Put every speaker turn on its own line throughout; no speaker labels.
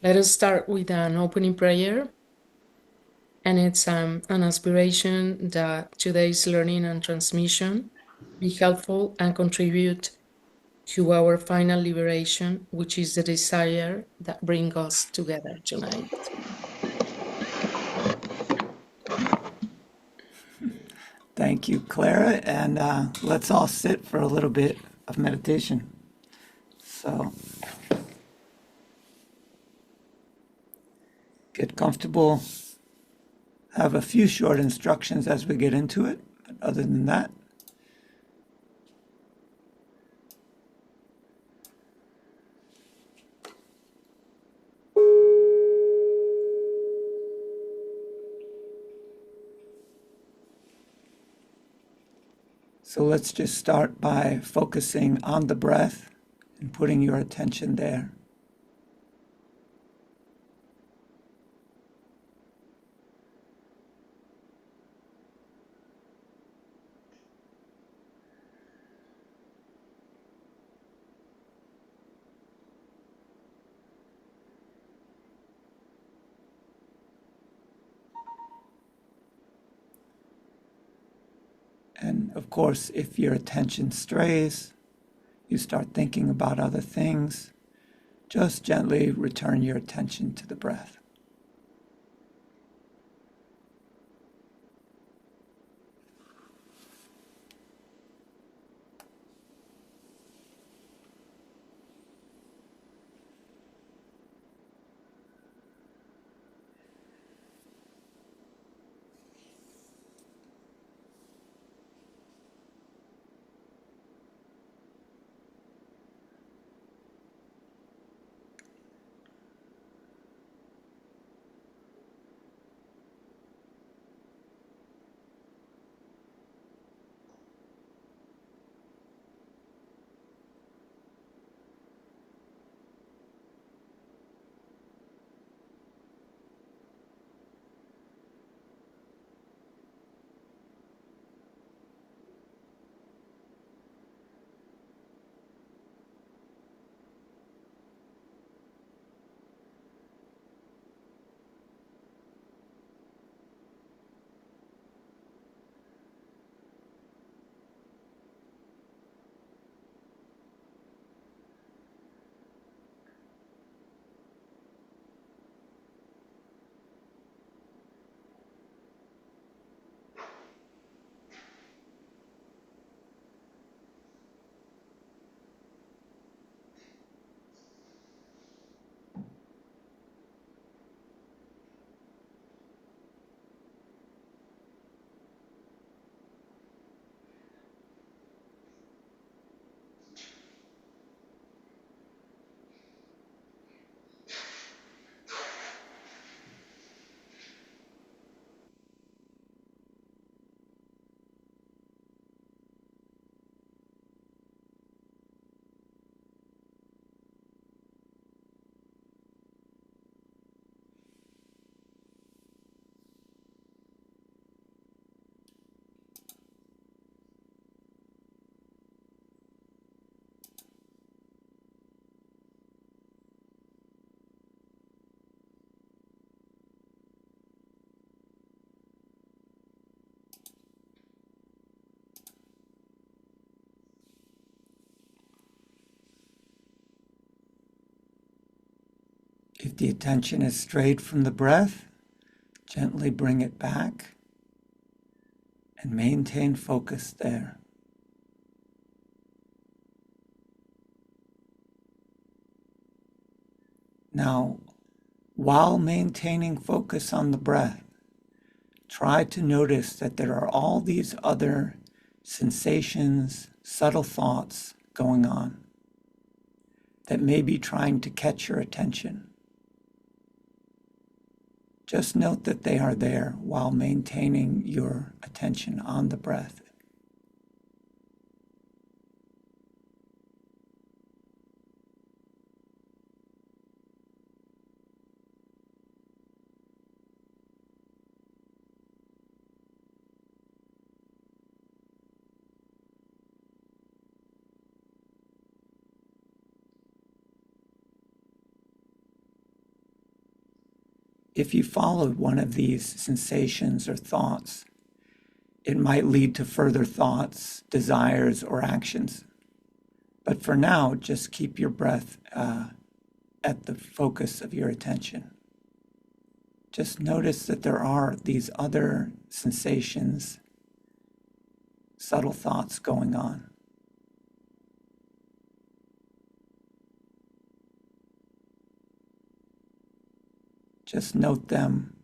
Let us start with an opening prayer, and it's an aspiration that today's learning and transmission be helpful and contribute to our final liberation, which is the desire that brings us together tonight.
Thank you, Clara, and let's all sit for a little bit of meditation. So get comfortable. Have a few short instructions as we get into it, but other than that, so let's just start by focusing on the breath and putting your attention there. And of course, if your attention strays, you start thinking about other things, just gently return your attention to the breath. If the attention is strayed from the breath, gently bring it back and maintain focus there. Now, while maintaining focus on the breath, try to notice that there are all these other sensations, subtle thoughts going on that may be trying to catch your attention. Just note that they are there while maintaining your attention on the breath. If you followed one of these sensations or thoughts, it might lead to further thoughts, desires, or actions. But for now, just keep your breath at the focus of your attention. Just notice that there are these other sensations, subtle thoughts going on. Just note them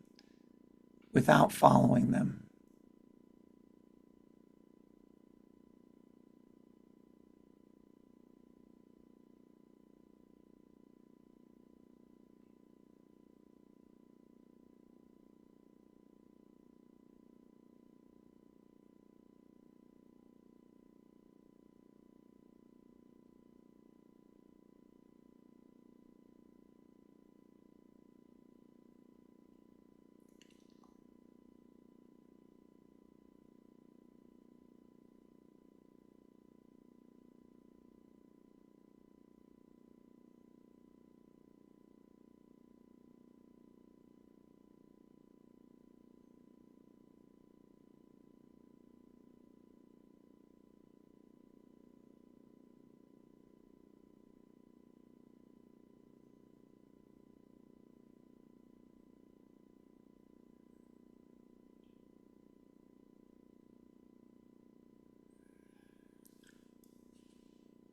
without following them.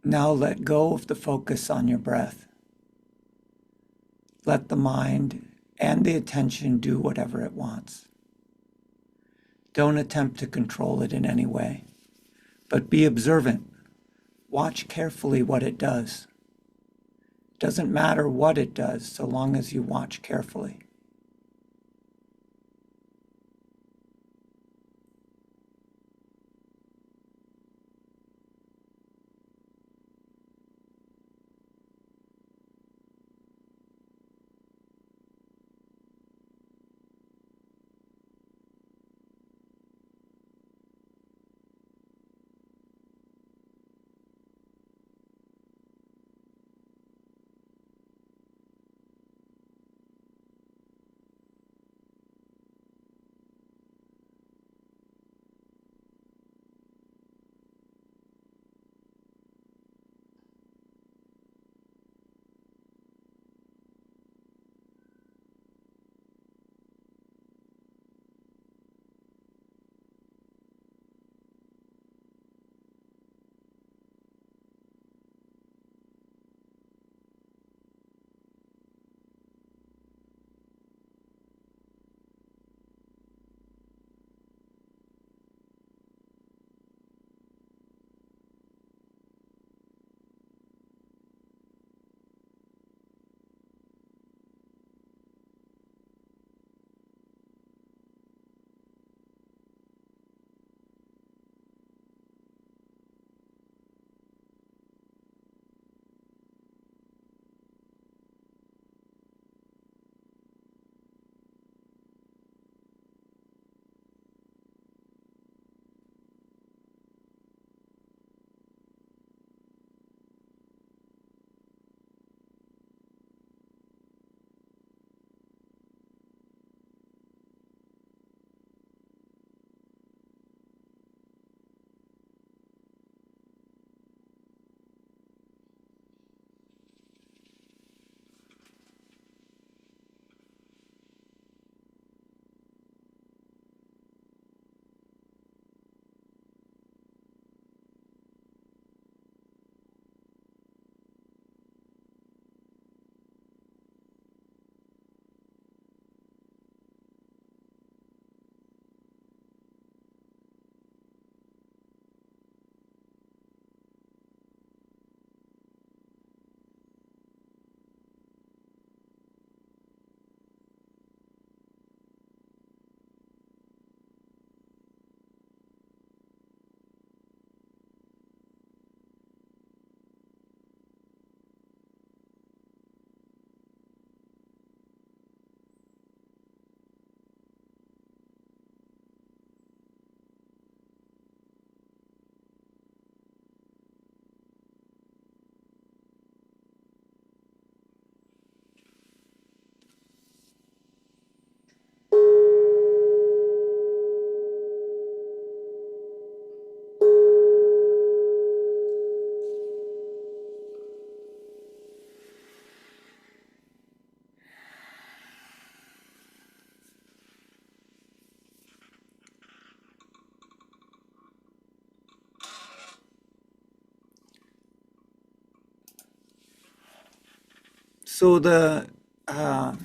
Now let go of the focus on your breath. Let the mind and the attention do whatever it wants. Don't attempt to control it in any way, but be observant. Watch carefully what it does. It doesn't matter what it does so long as you watch carefully. So uh,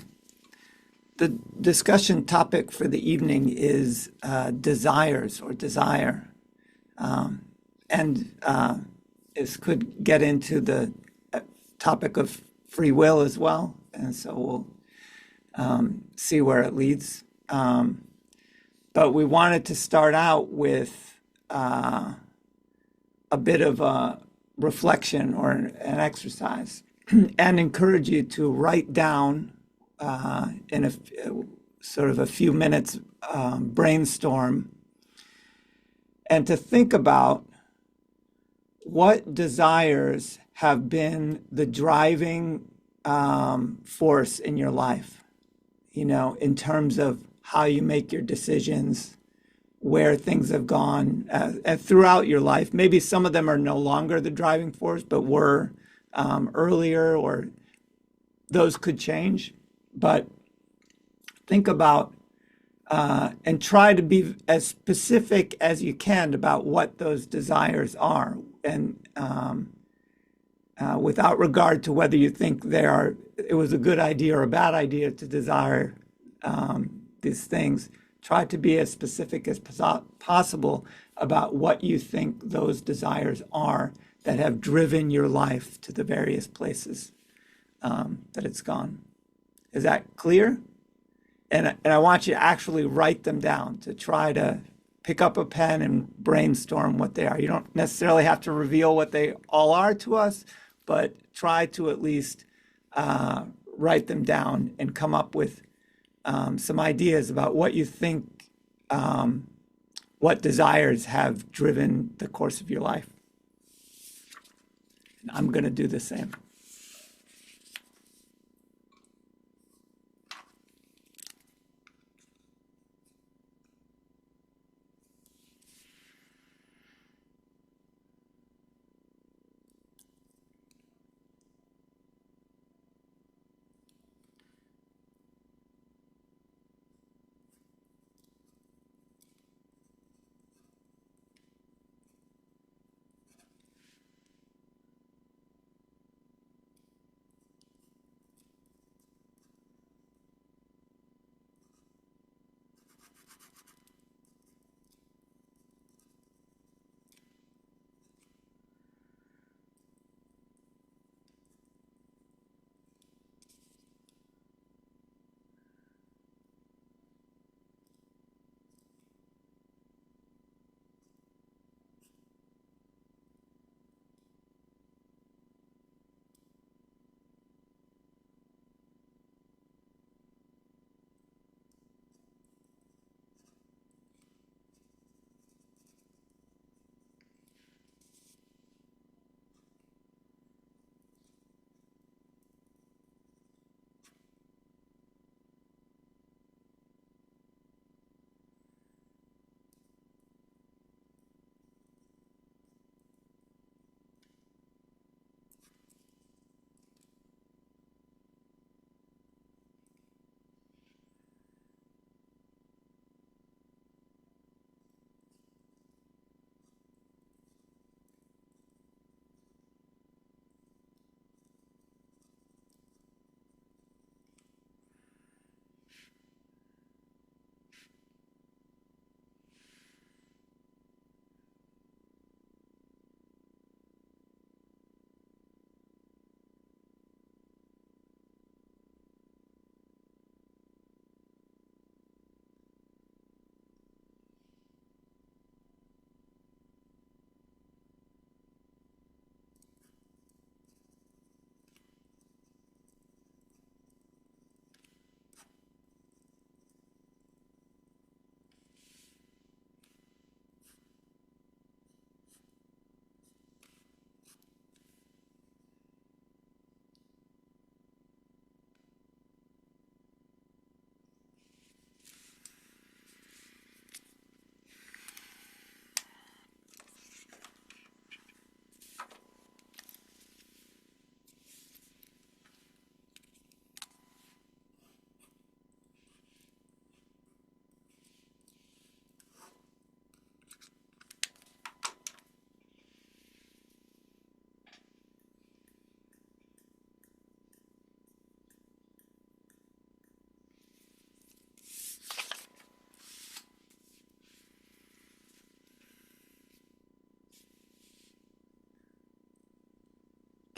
the discussion topic for the evening is desires or desire, and this could get into the topic of free will as well. And so we'll see where it leads. But we wanted to start out with a bit of a reflection or an exercise and encourage you to write down in a sort of a few minutes brainstorm and to think about what desires have been the driving force in your life, you know, in terms of how you make your decisions, where things have gone throughout your life. Maybe some of them are no longer the driving force, but were earlier, or those could change. But think about and try to be as specific as you can about what those desires are, and without regard to whether you think it was a good idea or a bad idea to desire these things. Try to be as specific as possible about what you think those desires are that have driven your life to the various places that it's gone. Is that clear? And I want you to actually write them down, to try to pick up a pen and brainstorm what they are. You don't necessarily have to reveal what they all are to us, but try to at least write them down and come up with some ideas about what you think, what desires have driven the course of your life. And I'm going to do the same.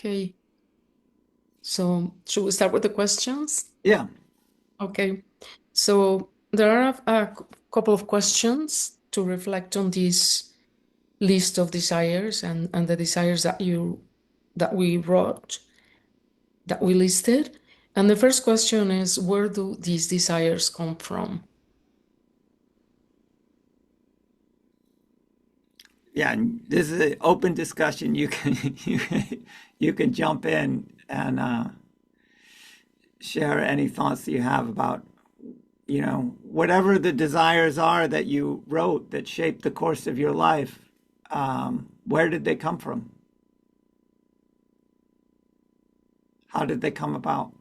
Okay. So should we start with the questions?
Yeah.
Okay. So there are a couple of questions to reflect on this list of desires and the desires that we wrote, that we listed. And the first question is, where do these desires come from?
Yeah, and this is an open discussion. You can you can jump in and share any thoughts that you have about, whatever the desires are that you wrote that shaped the course of your life. Where did they come from? How did they come about?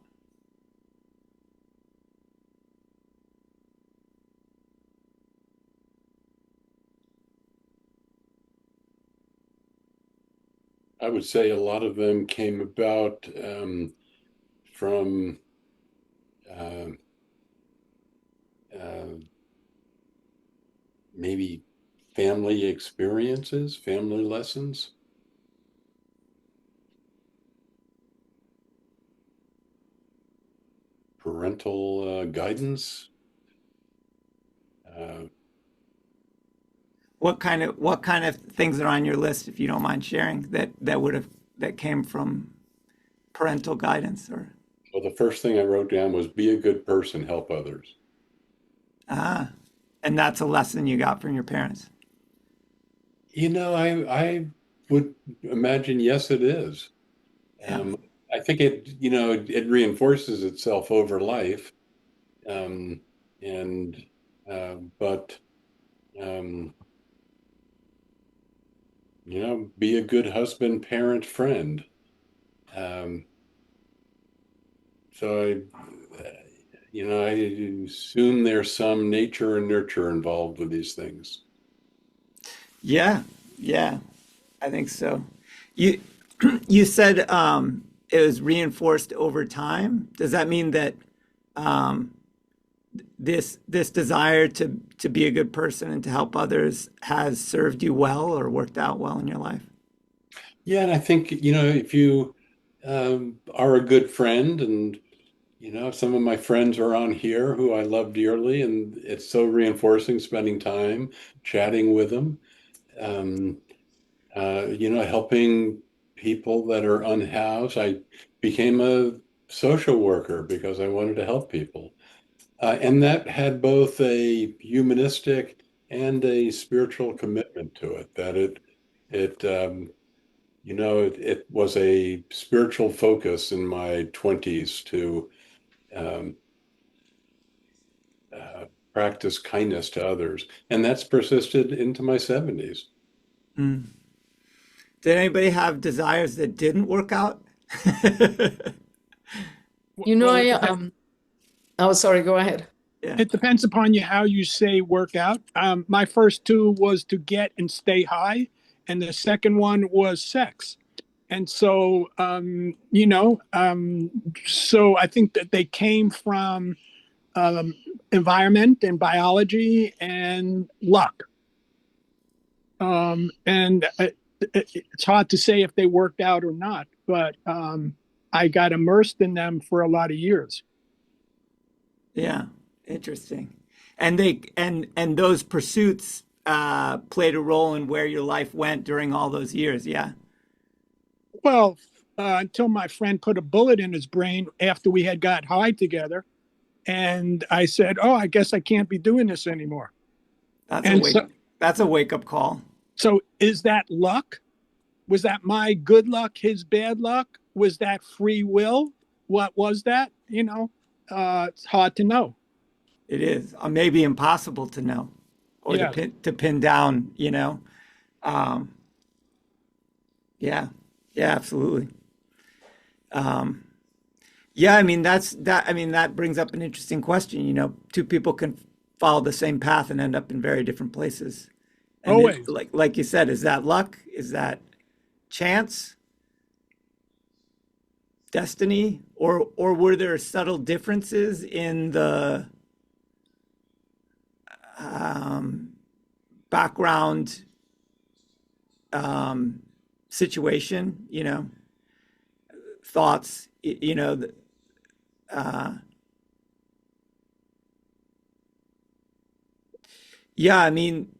I would say a lot of them came about from uh, uh, maybe family experiences, family lessons, parental guidance. Uh,
What kind of things are on your list, if you don't mind sharing, that came from parental guidance or
well, the first thing I wrote down was be a good person, help others.
ah, and that's a lesson you got from your parents.
I would imagine yes, it is.
Yeah.
Um, I think it reinforces itself over life. Um, and but um, be a good husband, parent, friend. Um, so I assume there's some nature and nurture involved with these things.
Yeah, yeah, I think so. You you said it was reinforced over time. Does that mean that this desire to be a good person and to help others has served you well or worked out well in your life?
Yeah, and I think, if you are a good friend, and some of my friends are on here who I love dearly, and it's so reinforcing spending time chatting with them. Um, Helping people that are unhoused. I became a social worker because I wanted to help people. And that had both a humanistic and a spiritual commitment to it, that it, it was a spiritual focus in my 20s to um, uh, practice kindness to others. And that's persisted into my 70s.
Mm. Did anybody have desires that didn't work out?
You know,
Well,
I oh, sorry, go ahead.
Yeah,
it depends upon you how you say workout. My first two was to get and stay high, and the second one was sex. And so, so I think that they came from um, environment and biology and luck. And it's hard to say if they worked out or not, but I got immersed in them for a lot of years.
yeah, interesting. And those pursuits played a role in where your life went during all those years. Yeah,
Well, until my friend put a bullet in his brain after we had got high together, and I said, "Oh, I guess I can't be doing this anymore."
that's a
And
wake
so,
that's a wake up call.
so is that luck? Was that my good luck, his bad luck? Was that free will? What was that? It's hard to know.
It is maybe impossible to know or to
Yeah.
pin down. Um, yeah, yeah, absolutely. Yeah, I mean that. I mean that brings up an interesting question. Two people can follow the same path and end up in very different places. And
Always.
like you said, is that luck? Is that chance, destiny, or were there subtle differences in the um, background situation? thoughts, yeah, I mean,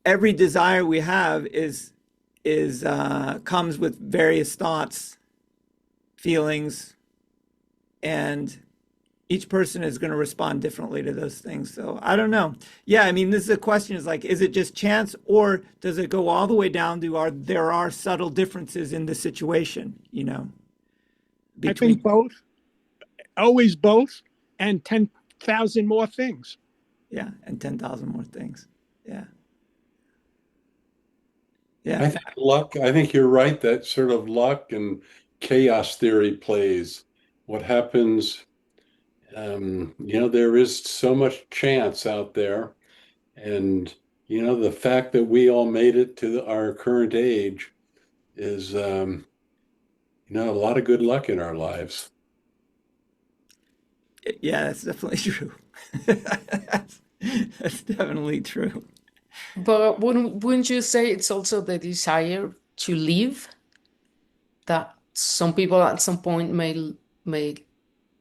every desire we have is comes with various thoughts, feelings, and each person is going to respond differently to those things. So I don't know. Yeah, I mean, this is a question is like, is it just chance or does it go all the way down to there are subtle differences in the situation,
I think
between,
both, always both, and 10,000 more things.
yeah, and 10,000 more things. Yeah.
I
Yeah.
think luck, I think you're right that sort of luck and chaos theory plays. What happens, there is so much chance out there. And, the fact that we all made it to our current age is, a lot of good luck in our lives.
Yeah, that's definitely true. That's definitely true.
But wouldn't you say it's also the desire to live that some people at some point may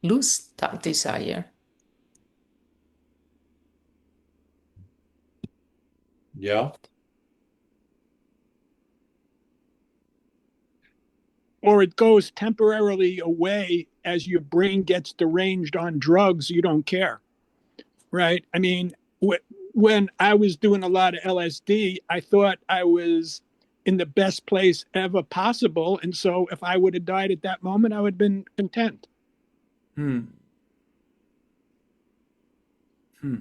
lose that desire?
Yeah.
Or it goes temporarily away as your brain gets deranged on drugs, you don't care, right? I mean, when I was doing a lot of LSD, I thought I was in the best place ever possible. And so if I would have died at that moment, I would have been content.
Hmm. Hmm.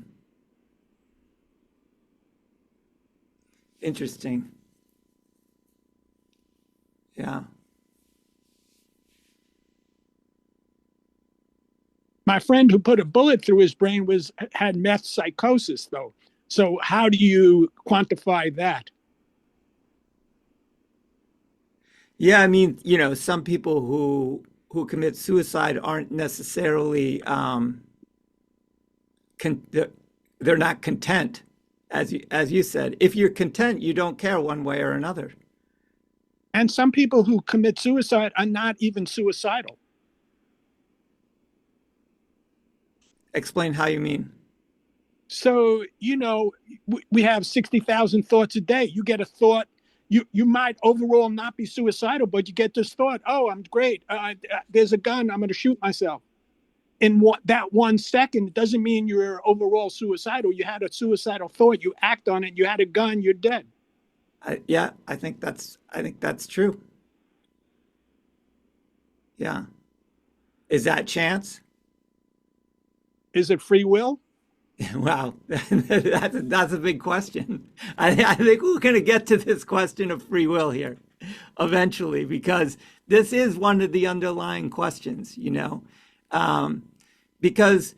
Interesting. Yeah.
My friend who put a bullet through his brain had meth psychosis, though. So how do you quantify that?
Yeah, I mean, some people who commit suicide aren't necessarily con they're not content, as you said. If you're content, you don't care one way or another.
And some people who commit suicide are not even suicidal.
Explain how you mean.
So, we have 60,000 thoughts a day. You get a thought, you might overall not be suicidal, but you get this thought, oh, I'm great. There's a gun. I'm going to shoot myself. In that 1 second, it doesn't mean you're overall suicidal. You had a suicidal thought. You act on it. You had a gun. You're dead.
Yeah, I think that's true. Yeah. Is that chance?
Is it free will?
Wow, that's a big question. I think we're going to get to this question of free will here eventually because this is one of the underlying questions, because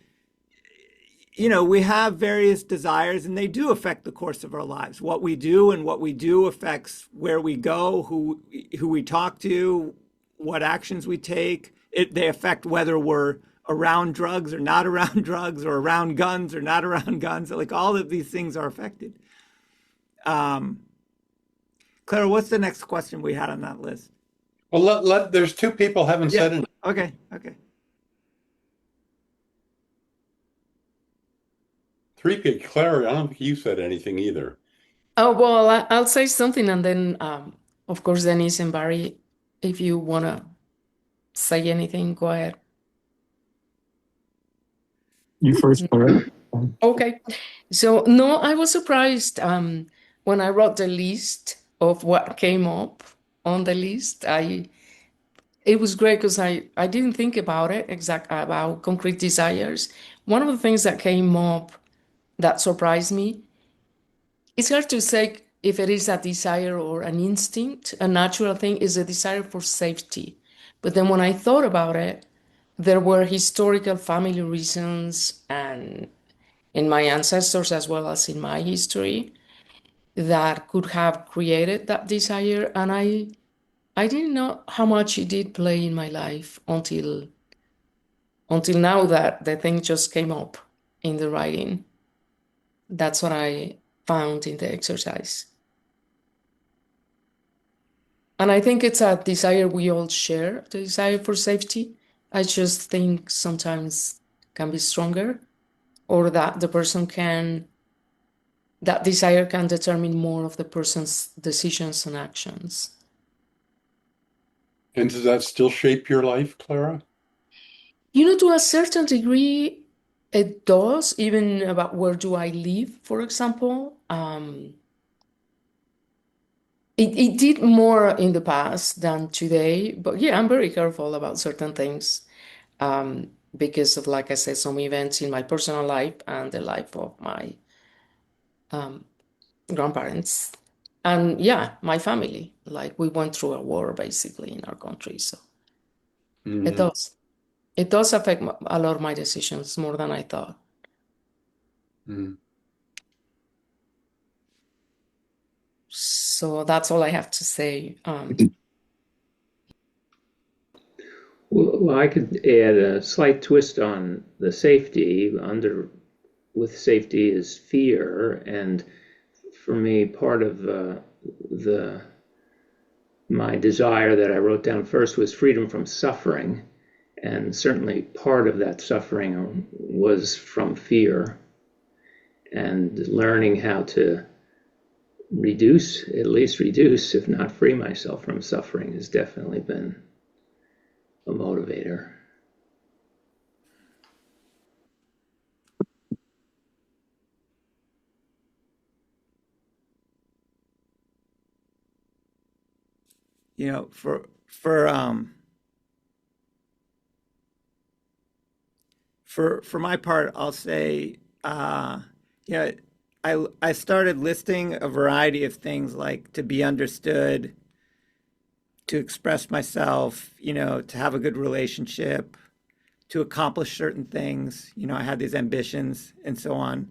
we have various desires and they do affect the course of our lives. What we do and what we do affects where we go, who we talk to, what actions we take. They affect whether we're around drugs or not around drugs or around guns or not around guns. Like all of these things are affected. Um, Clara, what's the next question we had on that list?
Well, there's two people haven't
Yeah.
said anything.
Okay. Okay.
Three people. Claire, I don't think you said anything either.
Oh, well, I'll say something and then, of course, Denise and Barry, if you want to say anything, go ahead.
You first, Laura.
Okay. So, no, I was surprised when I wrote the list of what came up on the list. It was great because I didn't think about it about concrete desires. One of the things that came up that surprised me, it's hard to say if it is a desire or an instinct. A natural thing is a desire for safety. But then when I thought about it, there were historical family reasons and in my ancestors as well as in my history that could have created that desire. And I didn't know how much it did play in my life until now that the thing just came up in the writing. That's what I found in the exercise. And I think it's a desire we all share, the desire for safety. I just think sometimes can be stronger, or that the person can, that desire can determine more of the person's decisions and actions.
And does that still shape your life, Clara?
To a certain degree, it does, even about where do I live, for example. It did more in the past than today, but yeah, I'm very careful about certain things because of, like I said, some events in my personal life and the life of my grandparents. And yeah, my family. Like we went through a war basically in our country. So it
Mm-hmm.
does. It does affect a lot of my decisions more than I thought.
Mm-hmm.
So that's all I have to say.
Well, I could add a slight twist on the safety. With safety is fear, and for me, part of the my desire that I wrote down first was freedom from suffering, and certainly part of that suffering was from fear, and learning how to at least reduce, if not free myself from suffering, has definitely been a motivator.
For my part, I'll say, yeah, I started listing a variety of things like to be understood, to express myself, to have a good relationship, to accomplish certain things. I had these ambitions and so on.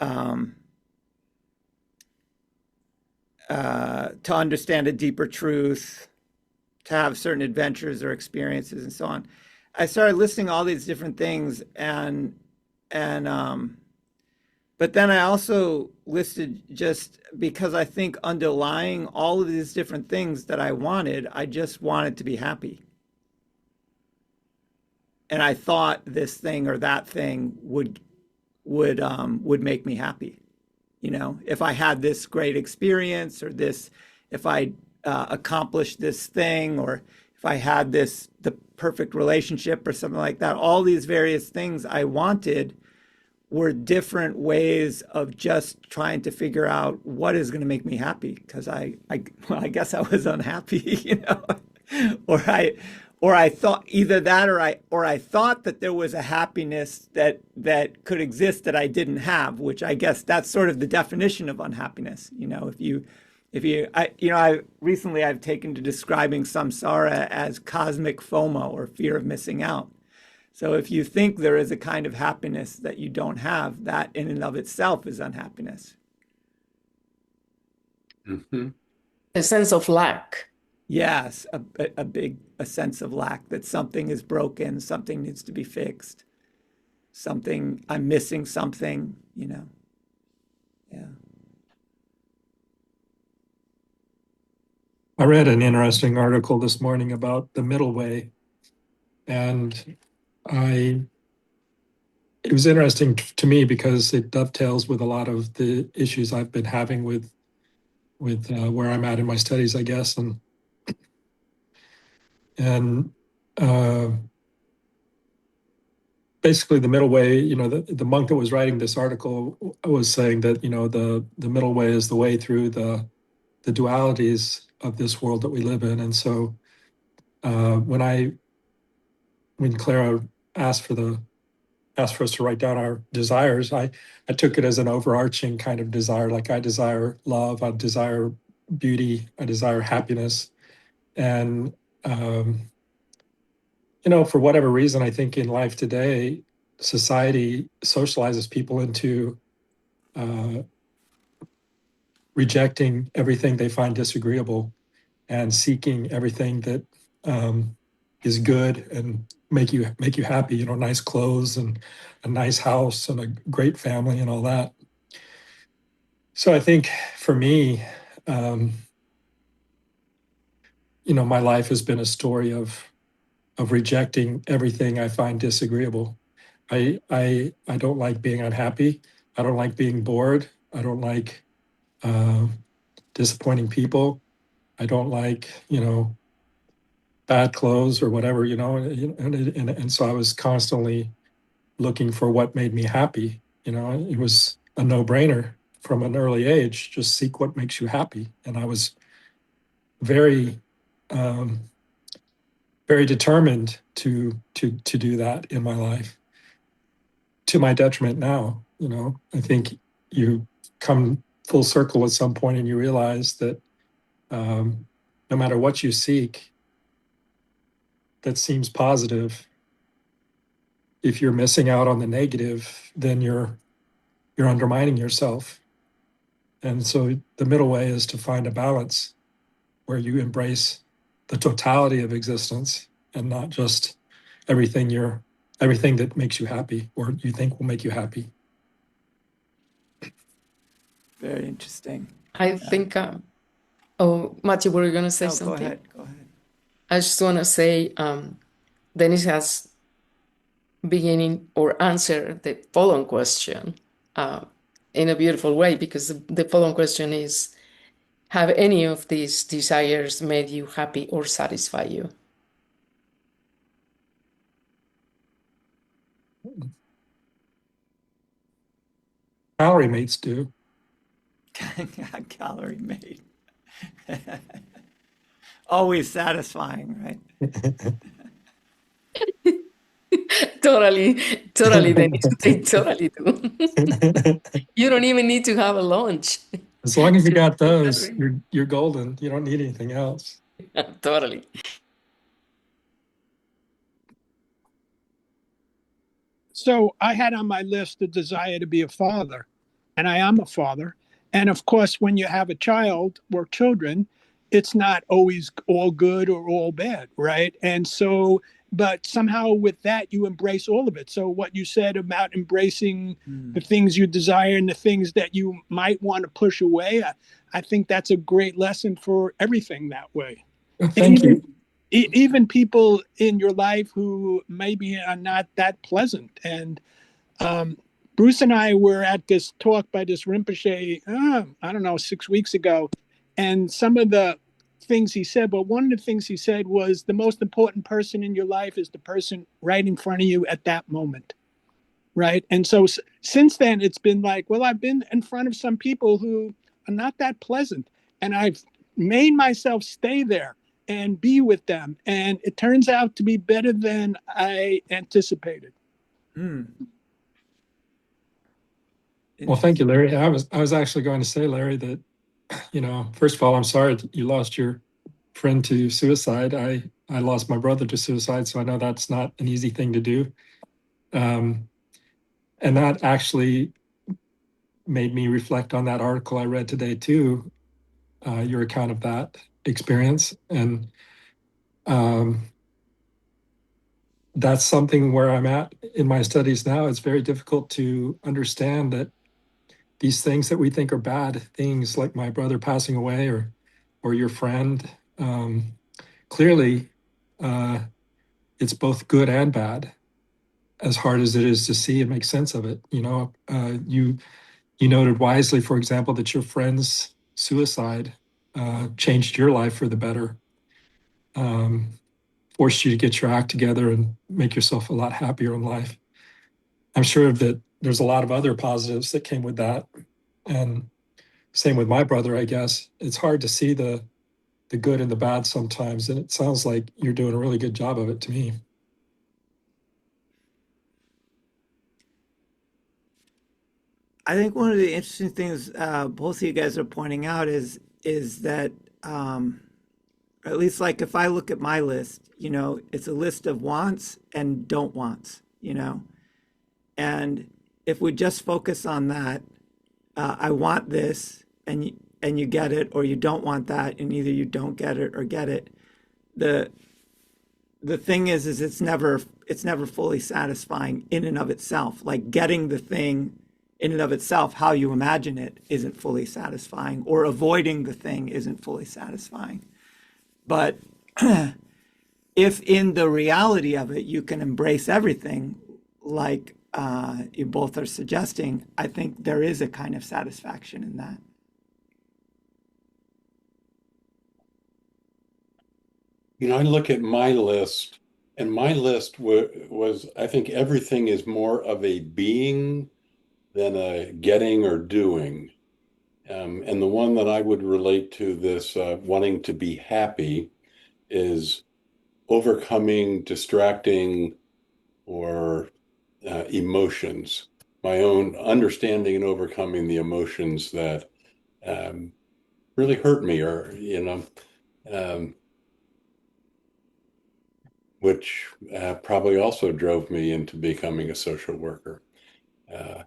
Um, to understand a deeper truth, to have certain adventures or experiences and so on. I started listing all these different things and but then I also listed, just because I think underlying all of these different things that I just wanted to be happy. And I thought this thing or that thing would make me happy. If I had this great experience, or if I accomplished this thing, or if I had the perfect relationship or something like that, all these various things I wanted were different ways of just trying to figure out what is going to make me happy. Because well, I guess I was unhappy, or I thought either that, or I thought that there was a happiness that could exist that I didn't have, which I guess that's sort of the definition of unhappiness. I recently I've taken to describing samsara as cosmic FOMO, or fear of missing out. So if you think there is a kind of happiness that you don't have, that in and of itself is unhappiness.
Mm-hmm.
A sense of lack.
Yes, a sense of lack, that something is broken, something needs to be fixed, I'm missing something. Yeah.
I read an interesting article this morning about the middle way, and it was interesting to me because it dovetails with a lot of the issues I've been having with where I'm at in my studies, I guess, and uh, basically the middle way. The monk that was writing this article was saying that the middle way is the way through the dualities of this world that we live in, and so when Clara asked for us to write down our desires, I took it as an overarching kind of desire. Like, I desire love, I desire beauty, I desire happiness. And, for whatever reason, I think in life today, society socializes people into uh, rejecting everything they find disagreeable and seeking everything that is good and make you happy. Nice clothes and a nice house and a great family and all that. So I think for me, um, my life has been a story of rejecting everything I find disagreeable. I don't like being unhappy. I don't like being bored. I don't like uh, disappointing people. I don't like, bad clothes or whatever, and so I was constantly looking for what made me happy. It was a no-brainer from an early age. Just seek what makes you happy. And I was very, um, very determined to do that in my life. To my detriment now, I think you come full circle at some point and you realize that no matter what you seek that seems positive, if you're missing out on the negative, then you're undermining yourself. And so the middle way is to find a balance where you embrace the totality of existence and not just everything that makes you happy or you think will make you happy.
Very interesting.
I think, oh, Matthew, were you going to say
No,
something?
go ahead.
I just want to say, Dennis has beginning or answer the following question in a beautiful way, because the following question is, have any of these desires made you happy or satisfy you?
Calorie mates do.
Calorie mate. Always satisfying, right?
Totally, Dennis. They totally do. You don't even need to have a lunch.
As long as you got those, you're golden. You don't need anything else.
Totally.
So I had on my list the desire to be a father, and I am a father. And of course, when you have a child or children, it's not always all good or all bad, right? And so, but somehow with that, you embrace all of it. So, what you said about embracing the things you desire and the things that you might want to push away, I think that's a great lesson for everything that way.
Thank you.
Even people in your life who maybe are not that pleasant. And Bruce and I were at this talk by this Rinpoche, I don't know, 6 weeks ago. And some of the things he said, but one of the things he said was the most important person in your life is the person right in front of you at that moment. Right. And so since then, it's been like, well, I've been in front of some people who are not that pleasant. And I've made myself stay there and be with them. And it turns out to be better than I anticipated.
Well, thank you, Larry. I was actually going to say, Larry, that, first of all, I'm sorry that you lost your friend to suicide. I lost my brother to suicide, so I know that's not an easy thing to do. And that actually made me reflect on that article I read today too, your account of that experience. And that's something where I'm at in my studies now. It's very difficult to understand that these things that we think are bad things, like my brother passing away or your friend, clearly it's both good and bad, as hard as it is to see and make sense of it. You noted wisely, for example, that your friend's suicide changed your life for the better, forced you to get your act together and make yourself a lot happier in life. I'm sure that there's a lot of other positives that came with that. And same with my brother, I guess. It's hard to see the good and the bad sometimes. And it sounds like you're doing a really good job of it to me.
I think one of the interesting things both of you guys are pointing out is that at least like if I look at my list, it's a list of wants and don't wants, and if we just focus on that, I want this, and you get it, or you don't want that, and either you don't get it or get it. The thing is it's never fully satisfying in and of itself. Like getting the thing in and of itself, how you imagine it, isn't fully satisfying, or avoiding the thing isn't fully satisfying. But if in the reality of it you can embrace everything, like you both are suggesting, I think there is a kind of satisfaction in that.
I look at my list, and my list was, I think everything is more of a being than a getting or doing. And the one that I would relate to this wanting to be happy is overcoming distracting or emotions, my own understanding and overcoming the emotions that um, really hurt me, or um, which probably also drove me into becoming a social worker uh,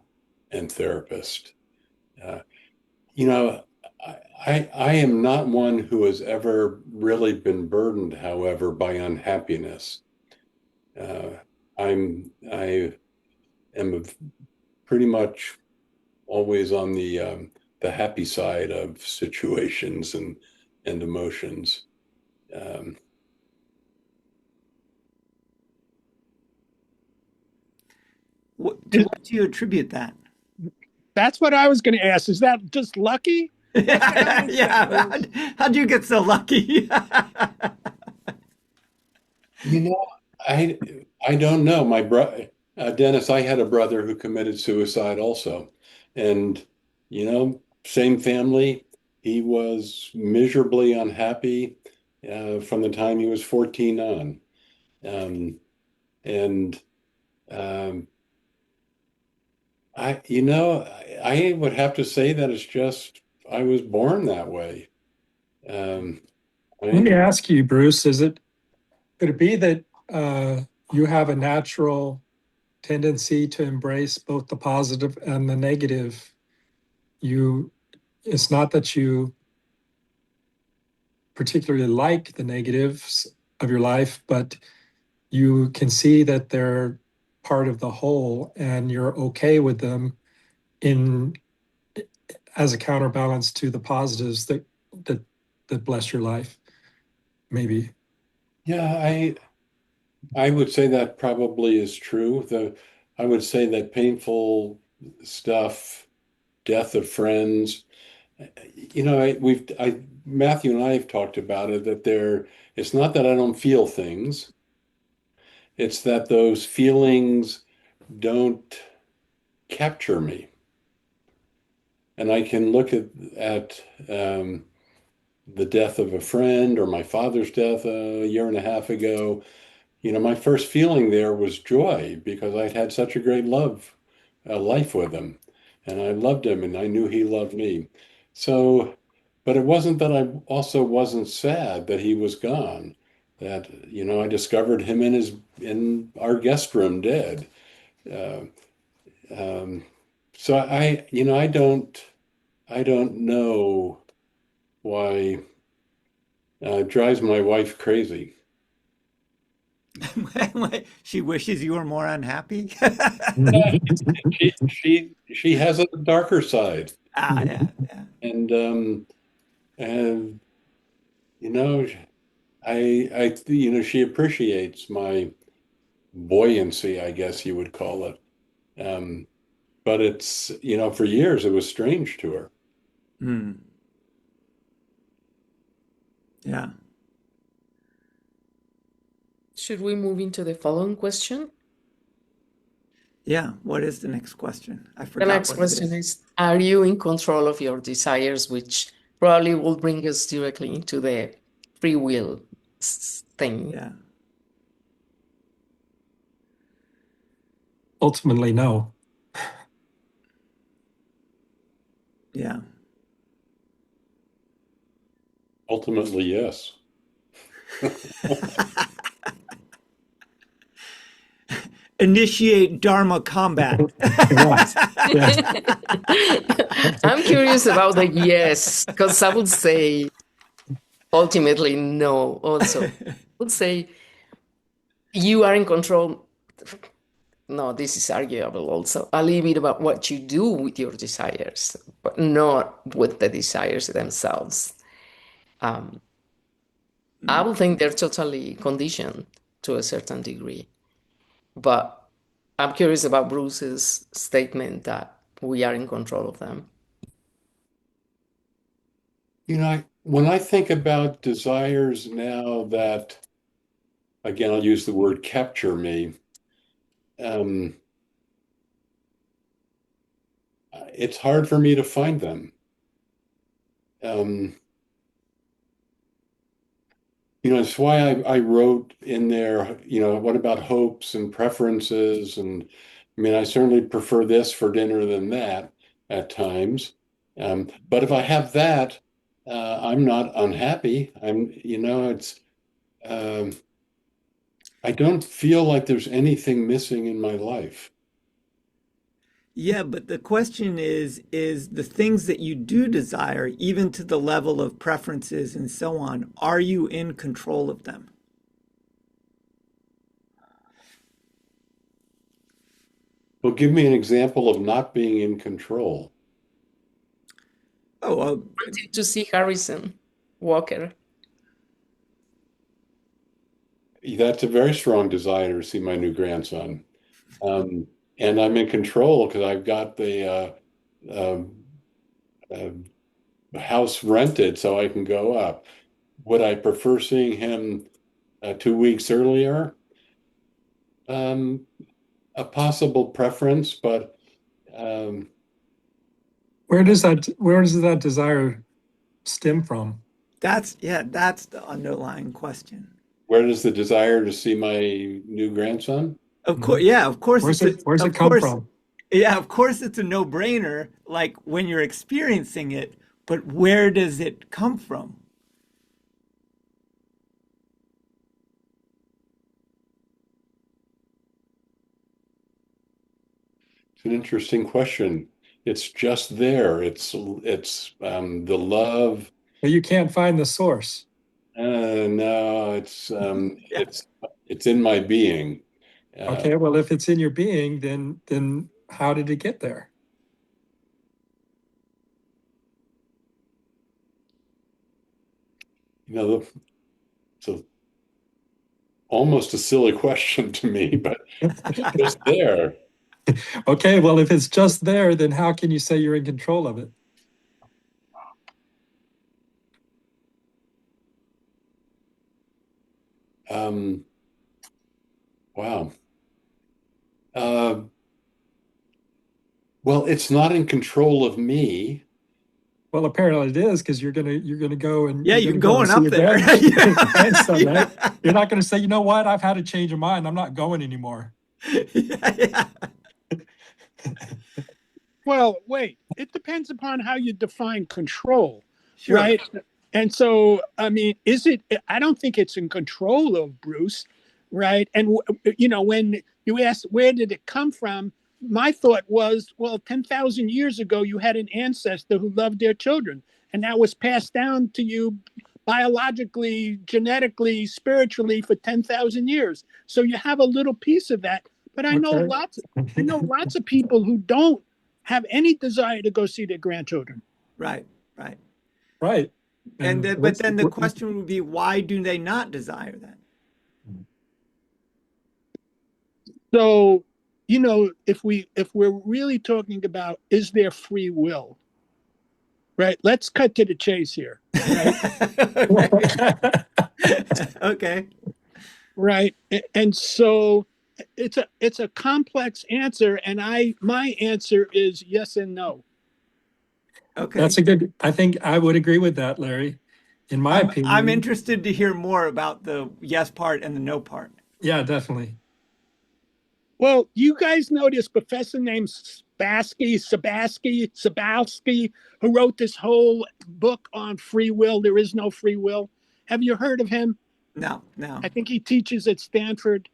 and therapist. Uh, you know, I am not one who has ever really been burdened, however, by unhappiness. Uh, I am pretty much always on the happy side of situations and emotions. Um,
To what do you attribute that?
That's what I was going to ask. Is that just lucky?
Yeah, how'd you get so lucky?
you know, I I don't know. My brother Dennis, I had a brother who committed suicide also, and same family. He was miserably unhappy from the time he was 14 on, and um, I would have to say that it's just I was born that way. Um,
Let me
I,
ask you, Bruce, could it be that you have a natural tendency to embrace both the positive and the negative? It's not that you particularly like the negatives of your life, but you can see that they're part of the whole and you're okay with them in as a counterbalance to the positives that that bless your life, maybe.
yeah, I would say that probably is true. I would say that painful stuff, death of friends, Matthew and I have talked about it, that it's not that I don't feel things, it's that those feelings don't capture me. And I can look at the death of a friend or my father's death a year and a half ago. My first feeling there was joy because I'd had such a great life with him, and I loved him, and I knew he loved me. So, but it wasn't that I also wasn't sad that he was gone. That I discovered him in our guest room dead. Uh, um, so I don't know why it drives my wife crazy.
She wishes you were more unhappy.
She has a darker side,
Yeah, yeah.
and you know she appreciates my buoyancy, I guess you would call it. Um, but it's for years it was strange to her.
Hmm. Yeah.
Should we move into the following question?
Yeah. What is the next question? I
The
forgot
next
what it
question
is.
is, are you in control of your desires? Which probably will bring us directly into the free will thing.
Yeah.
Ultimately, no.
Yeah.
Ultimately, yes.
Initiate Dharma combat.
Yes. Yes.
I'm curious about the yes, because I would say ultimately no also. I would say you are in control. No, this is arguable also. A little bit about what you do with your desires, but not with the desires themselves. Um, I would think they're totally conditioned to a certain degree. But I'm curious about Bruce's statement that we are in control of them.
When I think about desires now that, again, I'll use the word capture me, um, it's hard for me to find them. It's why I wrote in there, what about hopes and preferences? And I mean, I certainly prefer this for dinner than that at times. But if I have that, I'm not unhappy. Um, I don't feel like there's anything missing in my life.
Yeah, but the question is the things that you do desire, even to the level of preferences and so on, are you in control of them?
Well, give me an example of not being in control.
Oh, well,
Wanting to see Harrison Walker.
That's a very strong desire to see my new grandson. Um, and I'm in control because I've got the uh, house rented so I can go up. Would I prefer seeing him 2 weeks earlier? Um, a possible preference, but um,
Where does that desire stem from?
that's the underlying question.
where does the desire to see my new grandson?
Of course, yeah, of course
Where's it
of
come
course,
from?
yeah, of course it's a no-brainer, like when you're experiencing it, but where does it come from?
It's an interesting question. It's just there. It's the love.
But you can't find the source.
No,
Yeah.
it's in my being. Uh,
Okay, well, if it's in your being, then how did it get there?
it's almost a silly question to me, but it's just there.
Okay, well, if it's just there, then how can you say you're in control of it?
Um, wow. Uh, well, it's not in control of me.
Well, apparently it is because you're gonna go and
Yeah,
you're
you're
gonna go and
going
see
up
your
there.
grandson, right?
Yeah.
You're not gonna say, you know what, I've had a change of mind. I'm not going anymore.
Yeah.
Well, wait. It depends upon how you define control,
Sure.
right? And so, I mean, is it? I don't think it's in control of Bruce, right? And when you ask where did it come from, my thought was, well, 10,000 years ago, you had an ancestor who loved their children, and that was passed down to you biologically, genetically, spiritually for 10,000 years. So you have a little piece of that. But
Okay.
I know lots of people who don't have any desire to go see their grandchildren.
Right, right.
Right.
But then the question would be, why do they not desire that?
So, if we're really talking about is there free will, right? Let's cut to the chase here, right?
Okay.
Right. And so it's a complex answer, and my answer is yes and no.
Okay.
That's a good, I think I would agree with that, Larry. In my
I'm
opinion,
interested to hear more about the yes part and the no part.
yeah, definitely.
Well, you guys know this professor named Sabowski, who wrote this whole book on free will. There is no free will. Have you heard of him?
No, no.
I think he teaches at Stanford.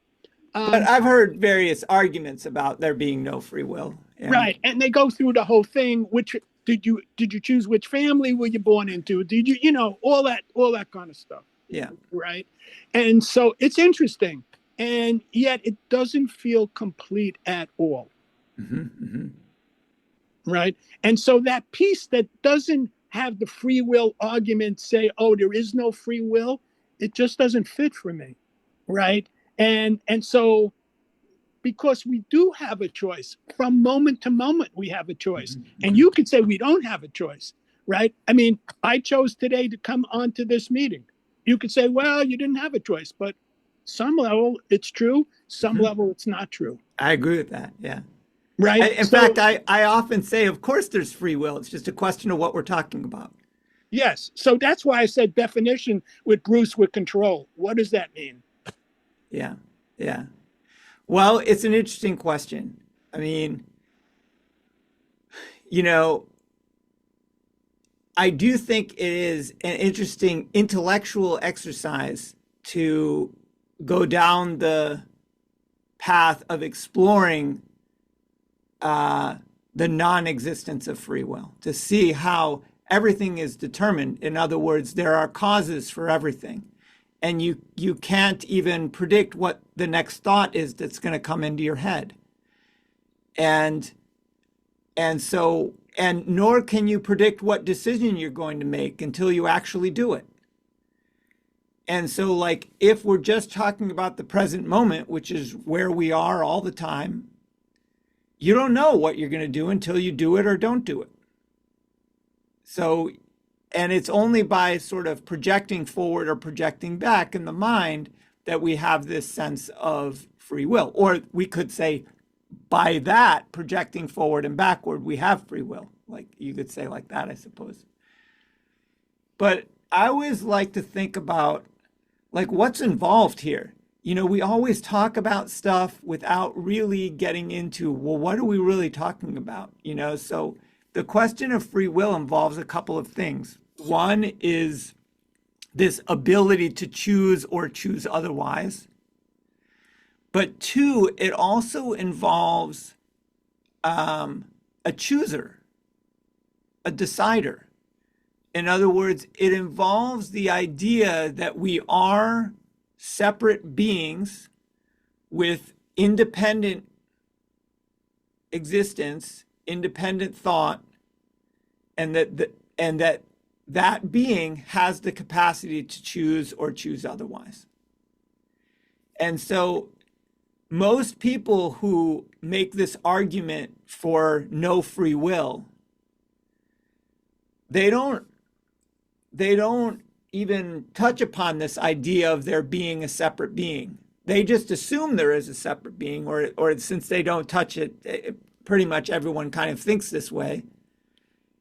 But I've heard various arguments about there being no free will.
Right, and they go through the whole thing. Which did you choose? Which family were you born into? Did you all that kind of stuff?
Yeah.
Right, and so it's interesting, and yet it doesn't feel complete at all.
Mm-hmm, mm-hmm.
Right, and so that piece that doesn't have the free will argument say, oh, there is no free will, it just doesn't fit for me, right? And so because we do have a choice from moment to moment, we have a choice, and you could say we don't have a choice, right? I mean, I chose today to come onto this meeting. You could say, well, you didn't have a choice, but some level it's true, some level it's not true,
I agree with that. Yeah.
right?
In fact, I often say, of course, there's free will. It's just a question of what we're talking about.
Yes. So that's why I said definition with Bruce with control. What does that mean?
Yeah. Yeah. Well, it's an interesting question. I mean, you know, I do think it is an interesting intellectual exercise to go down the path of exploring the non-existence of free will, to see how everything is determined. In other words, there are causes for everything. And you can't even predict what the next thought is that's going to come into your head. And so nor can you predict what decision you're going to make until you actually do it. And so, like, if we're just talking about the present moment, which is where we are all the time, you don't know what you're going to do until you do it or don't do it. So, and it's only by sort of projecting forward or projecting back in the mind that we have this sense of free will. Or we could say, by that projecting forward and backward, we have free will. Like, you could say like that, I suppose. But I always like to think about, like, what's involved here. You know, we always talk about stuff without really getting into, well, what are we really talking about? You know, so the question of free will involves a couple of things. One is this ability to choose or choose otherwise. But two, it also involves a chooser, a decider. In other words, it involves the idea that we are separate beings with independent existence, independent thought, and that being has the capacity to choose or choose otherwise. And so most people who make this argument for no free will, they don't even touch upon this idea of there being a separate being. They just assume there is a separate being, or since they don't touch it, pretty much everyone kind of thinks this way.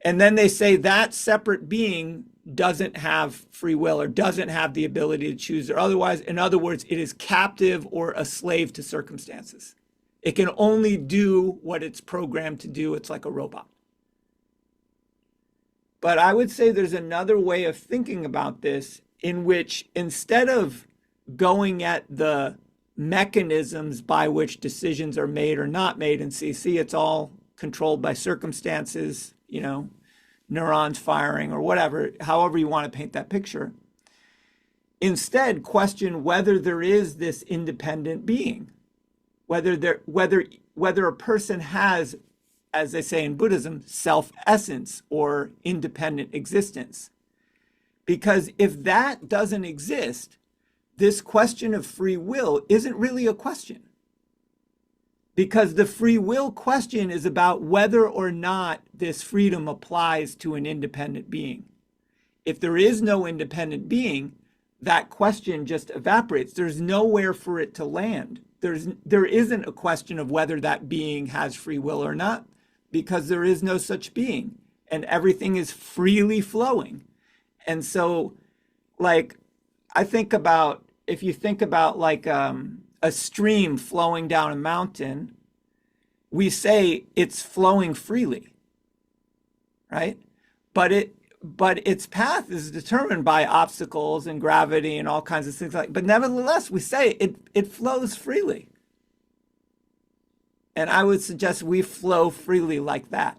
And then they say that separate being doesn't have free will or doesn't have the ability to choose or otherwise. In other words, it is captive or a slave to circumstances. It can only do what it's programmed to do. It's like a robot. But I would say there's another way of thinking about this in which instead of going at the mechanisms by which decisions are made or not made in CC, it's all controlled by circumstances, you know, neurons firing or whatever, however you want to paint that picture. Instead, question whether there is this independent being, whether a person has, as they say in Buddhism, self-essence or independent existence. Because if that doesn't exist, this question of free will isn't really a question. Because the free will question is about whether or not this freedom applies to an independent being. If there is no independent being, that question just evaporates. There's nowhere for it to land. There isn't a question of whether that being has free will or not, because there is no such being, and everything is freely flowing. And so, like, I think about, if you think about like a stream flowing down a mountain, we say it's flowing freely, right? But its path is determined by obstacles and gravity and all kinds of things like. But nevertheless, we say it flows freely. And I would suggest we flow freely like that.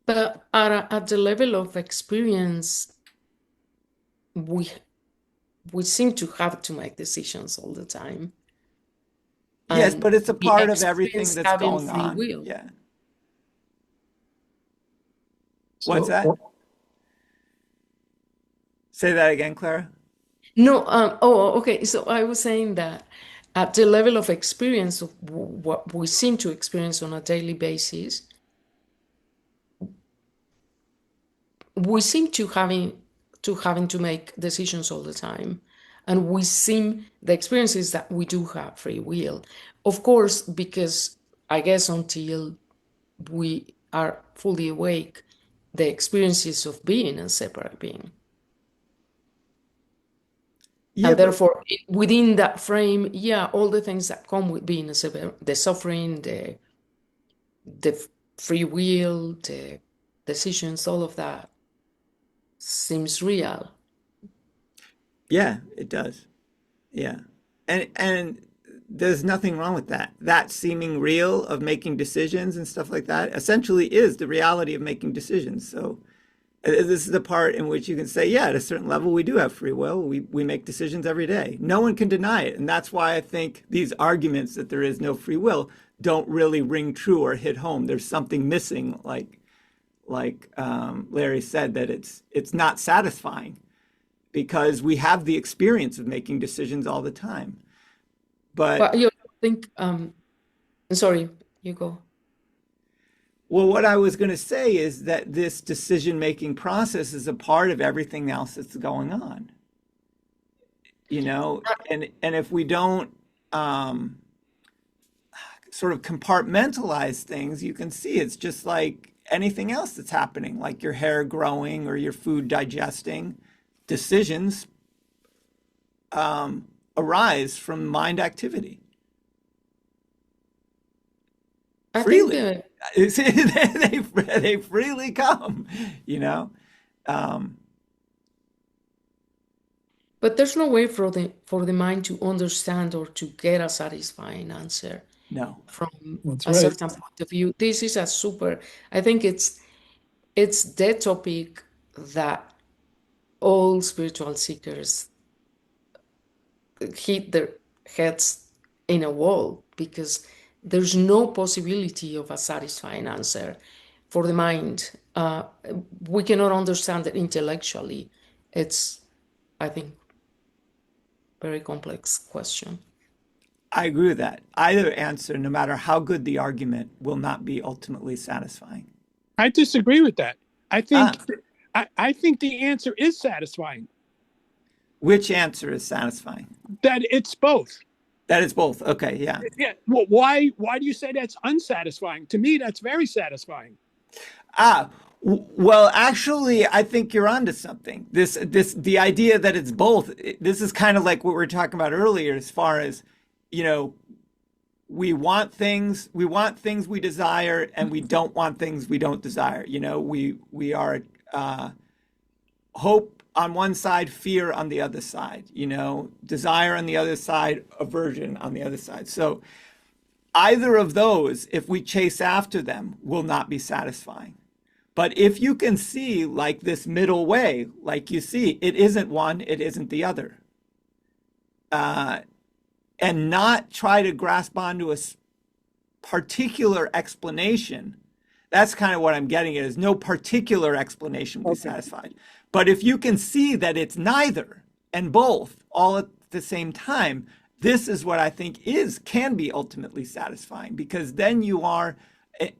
But at the level of experience, we seem to have to make decisions all the time.
Yes,
And
but it's a
we
part of everything
experience
that's
having
going
free
on.
will.
Yeah.
So,
What's that? Say that again, Clara.
No, okay. So I was saying that at the level of experience of what we seem to experience on a daily basis, we seem to having to make decisions all the time. And we seem the experience is that we do have free will. Of course, because I guess until we are fully awake, the experiences of being a separate being.
Yeah,
And
but
therefore, within that frame, yeah, all the things that come with being a separate, the suffering, the free will, the decisions, all of that seems real.
yeah, it does. Yeah. And there's nothing wrong with that. That seeming real of making decisions and stuff like that essentially is the reality of making decisions. So this is the part in which you can say, yeah, at a certain level, we do have free will. We make decisions every day. No one can deny it. And that's why I think these arguments that there is no free will don't really ring true or hit home. There's something missing, like Larry said, that it's not satisfying because we have the experience of making decisions all the time. But
But you think, sorry, you go.
well, what I was going to say is that this decision-making process is a part of everything else that's going on, you know, and if we don't um, sort of compartmentalize things, you can see it's just like anything else that's happening, like your hair growing or your food digesting. Decisions arise from mind activity
I think
freely. They freely come, you know. Um,
but there's no way for the mind to understand or to get a satisfying answer
no,
from
That's
a
right.
certain point of view. This is a super, I think it's the topic that all spiritual seekers hit their heads in a wall because there's no possibility of a satisfying answer for the mind. We cannot understand it intellectually. It's, I think, very complex question.
I agree with that. Either answer, no matter how good the argument, will not be ultimately satisfying.
I disagree with that. I think
Ah,
I think the answer is satisfying.
which answer is satisfying?
That it's both.
That is both. Okay, yeah.
Yeah. Well, why do you say that's unsatisfying? To me, that's very satisfying.
Well, actually, I think you're onto something. The idea that it's both. This is kind of like what we were talking about earlier, as far as, you know, we want things we desire, and we don't want things we don't desire. You know, we are hope on one side, fear on the other side. You know, desire on the other side, aversion on the other side. So either of those, if we chase after them, will not be satisfying. But if you can see like this middle way, like you see, it isn't one, it isn't the other, uh, and not try to grasp onto a particular explanation, that's kind of what I'm getting at, is no particular explanation will be
Okay.
satisfied. But if you can see that it's neither and both all at the same time, this is what I think can be ultimately satisfying, because then you are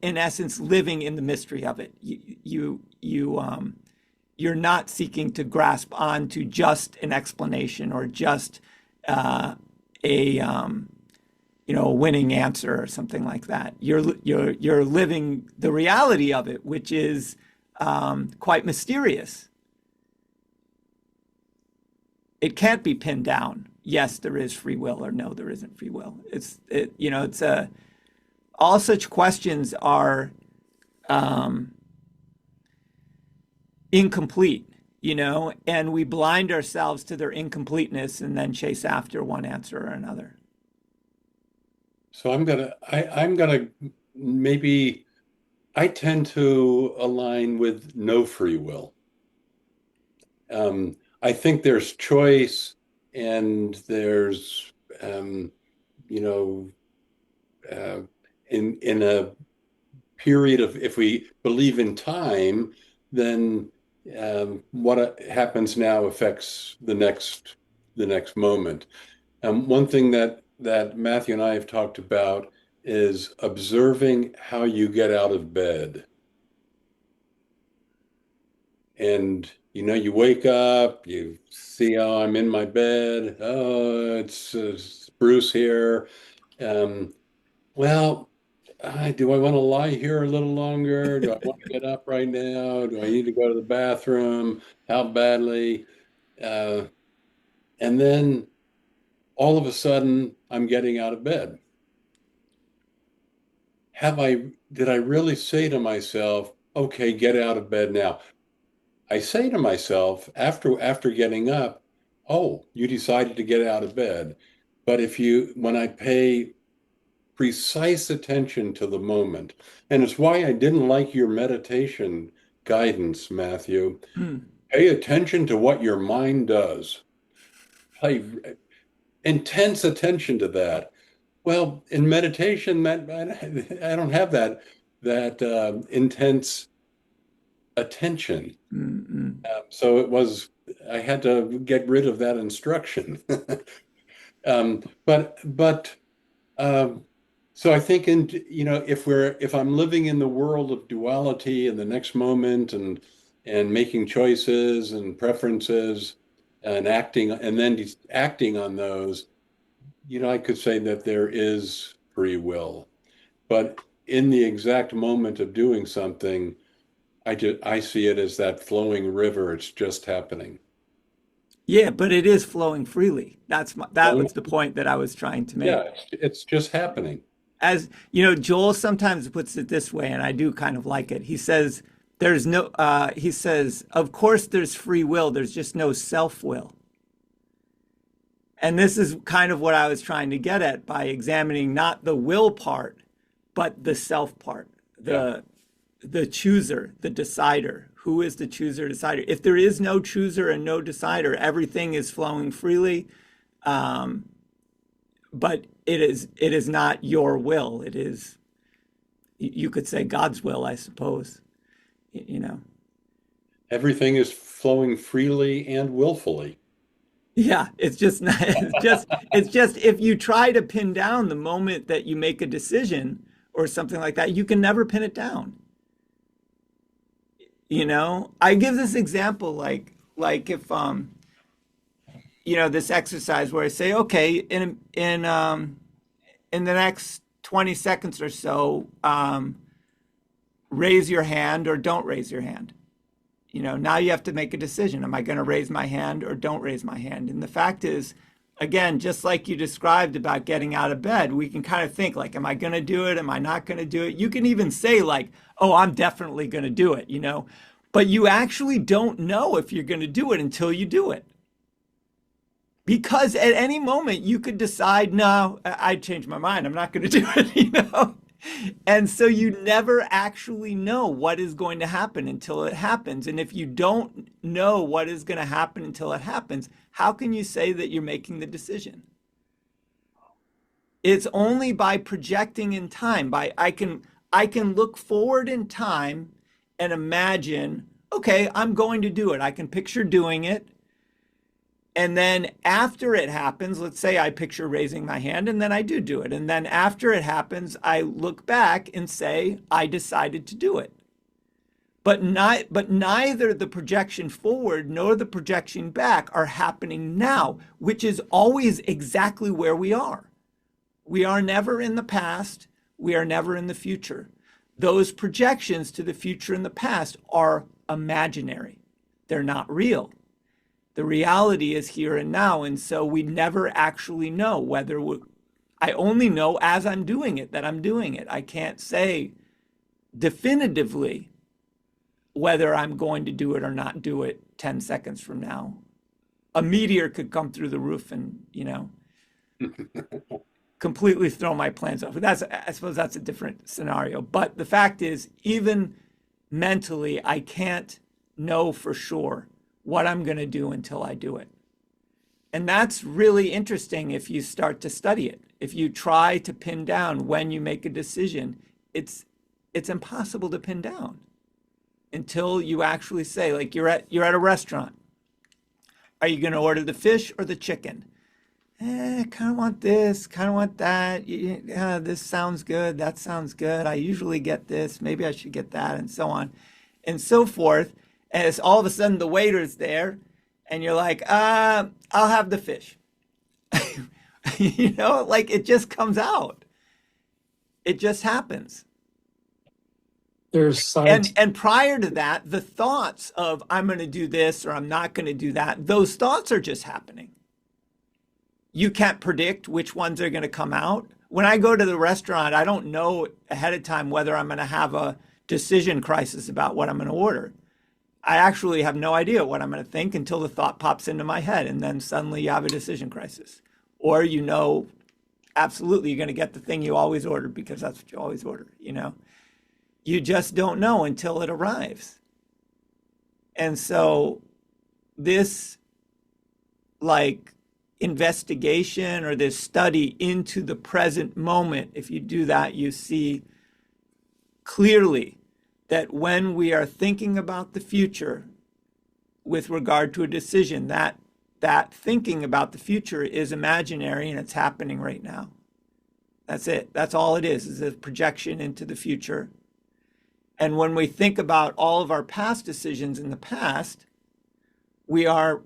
in essence living in the mystery of it. You're not seeking to grasp onto just an explanation or just a a winning answer or something like that. You're living the reality of it, which is quite mysterious. It can't be pinned down. Yes, there is free will, or no, there isn't free will. It's all such questions are incomplete, and we blind ourselves to their incompleteness and then chase after one answer or another.
So I'm gonna maybe I tend to align with no free will. I think there's choice and there's you know uh, in a period of, if we believe in time, then what happens now affects the next moment. One thing that Matthew and I have talked about is observing how you get out of bed. And you wake up, you see, oh, I'm in my bed. Oh, it's Bruce here. Um, well, do I want to lie here a little longer? Do I want to get up right now? Do I need to go to the bathroom? How badly? Uh, and then all of a sudden, I'm getting out of bed. Did I really say to myself, okay, get out of bed now? I say to myself after getting up, oh, you decided to get out of bed. But when I pay precise attention to the moment, and it's why I didn't like your meditation guidance, Matthew. Pay attention to what your mind does. Pay intense attention to that. Well, in meditation, I don't have that intense attention. So I had to get rid of that instruction. But so I think if I'm living in the world of duality in the next moment and making choices and preferences and acting and then acting on those, I could say that there is free will. But in the exact moment of doing something, I see it as that flowing river. It's just happening.
Yeah, but it is flowing freely. That
Flowing,
was the point that I was trying to make.
yeah, it's just happening.
As you know, Joel sometimes puts it this way, and I do kind of like it. He says, he says, of course there's free will, there's just no self-will. And this is kind of what I was trying to get at by examining not the will part, but the self part, the chooser, the decider. Who is the chooser, decider? If there is no chooser and no decider, everything is flowing freely. But it is not your will. It is, you could say, God's will, I suppose.
Everything is flowing freely and willfully.
Yeah, it's just not, it's just if you try to pin down the moment that you make a decision or something like that, you can never pin it down. I give this example like if this exercise where I say, okay, in the next 20 seconds or so, raise your hand or don't raise your hand. Now you have to make a decision. Am I going to raise my hand or don't raise my hand? And the fact is, again, just like you described about getting out of bed, we can kind of think like, am I going to do it? Am I not going to do it? You can even say like, oh, I'm definitely going to do it, but you actually don't know if you're going to do it until you do it. Because at any moment you could decide, no, I changed my mind. I'm not going to do it, And so you never actually know what is going to happen until it happens. And if you don't know what is going to happen until it happens, how can you say that you're making the decision? It's only by projecting in time. I can look forward in time and imagine, okay, I'm going to do it. I can picture doing it. And then after it happens, let's say I picture raising my hand and then I do it. And then after it happens, I look back and say, I decided to do it. But neither the projection forward nor the projection back are happening now, which is always exactly where we are. We are never in the past. We are never in the future. Those projections to the future and the past are imaginary. They're not real. The reality is here and now, and so we never actually know whether I only know as I'm doing it that I'm doing it. I can't say definitively whether I'm going to do it or not do it 10 seconds from now. A meteor could come through the roof and, completely throw my plans off. I suppose that's a different scenario. But the fact is, even mentally, I can't know for sure what I'm going to do until I do it. And that's really interesting if you start to study it. If you try to pin down when you make a decision, it's impossible to pin down. until you actually say, like you're at a restaurant. Are you going to order the fish or the chicken? Kind of want this, kind of want that. Yeah, this sounds good. That sounds good. I usually get this. Maybe I should get that, and so on, and so forth. And it's all of a sudden the waiter's there, and you're like, I'll have the fish. Like it just comes out. It just happens.
There's science.
And prior to that, the thoughts of I'm going to do this or I'm not going to do that, those thoughts are just happening. You can't predict which ones are going to come out. When I go to the restaurant, I don't know ahead of time whether I'm going to have a decision crisis about what I'm going to order. I actually have no idea what I'm going to think until the thought pops into my head, and then suddenly you have a decision crisis. Or absolutely you're going to get the thing you always ordered because that's what you always order, You just don't know until it arrives. And so this investigation or this study into the present moment, if you do that, you see clearly that when we are thinking about the future with regard to a decision, that thinking about the future is imaginary and it's happening right now. That's it. That's all it is a projection into the future. And when we think about all of our past decisions in the past, we are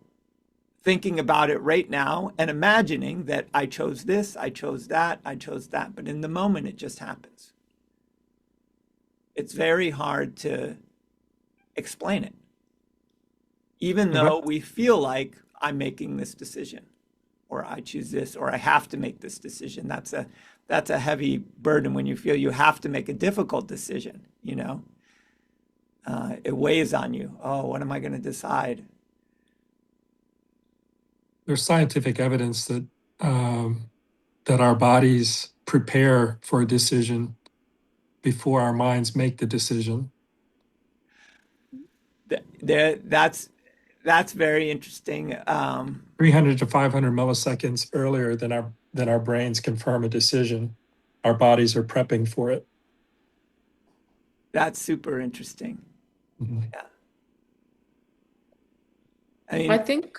thinking about it right now and imagining that I chose this, I chose that, I chose that. But in the moment, it just happens. It's very hard to explain it, even though we feel like I'm making this decision, or I choose this, or I have to make this decision. That's a heavy burden when you feel you have to make a difficult decision, It weighs on you. Oh, what am I going to decide?
There's scientific evidence that that our bodies prepare for a decision before our minds make the decision.
That's very interesting.
300 to 500 milliseconds earlier than our brains confirm a decision, our bodies are prepping for it.
That's super interesting.
Mm-hmm.
Yeah. I mean,
I think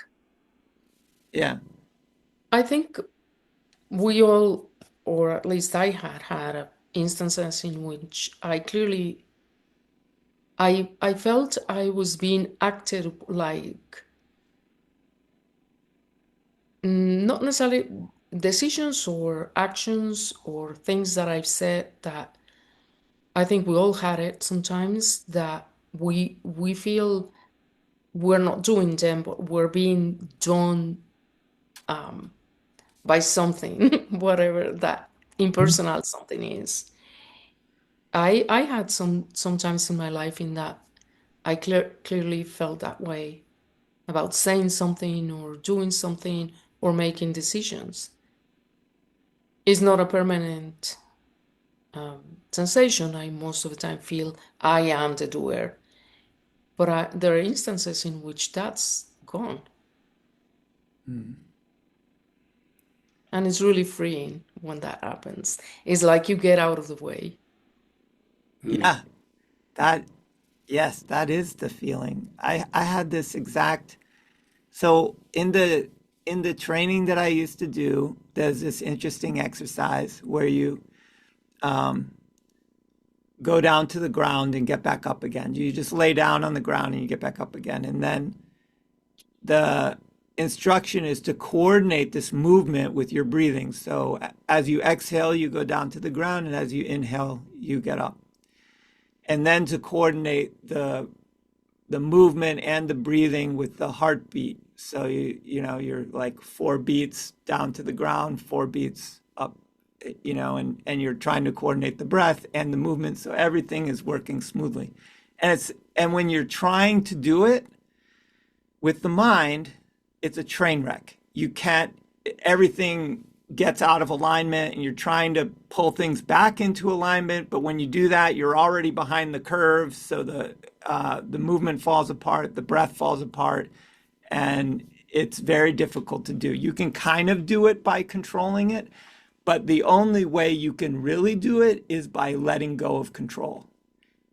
yeah.
I think we all, or at least I had instances in which I clearly I felt I was being acted like not necessarily decisions or actions or things that I've said that I think we all had it sometimes, that we feel we're not doing them, but we're being done by something, whatever that impersonal something is. I had sometimes in my life in that I clearly felt that way about saying something or doing something or making decisions. It's not a permanent sensation. I most of the time feel I am the doer, but there are instances in which that's gone. And it's really freeing when that happens. It's like you get out of the way.
Yeah, yes, that is the feeling. I had this exact, so in the training that I used to do, there's this interesting exercise where you go down to the ground and get back up again. You just lay down on the ground and you get back up again. And then the instruction is to coordinate this movement with your breathing. So as you exhale, you go down to the ground, and as you inhale, you get up. And then to coordinate the movement and the breathing with the heartbeat. So you're like 4 beats down to the ground, 4 beats up, and you're trying to coordinate the breath and the movement so everything is working smoothly. And when you're trying to do it with the mind, it's a train wreck. You can't, everything gets out of alignment and you're trying to pull things back into alignment. But when you do that, you're already behind the curve. So the movement falls apart, the breath falls apart, and it's very difficult to do. You can kind of do it by controlling it, but the only way you can really do it is by letting go of control.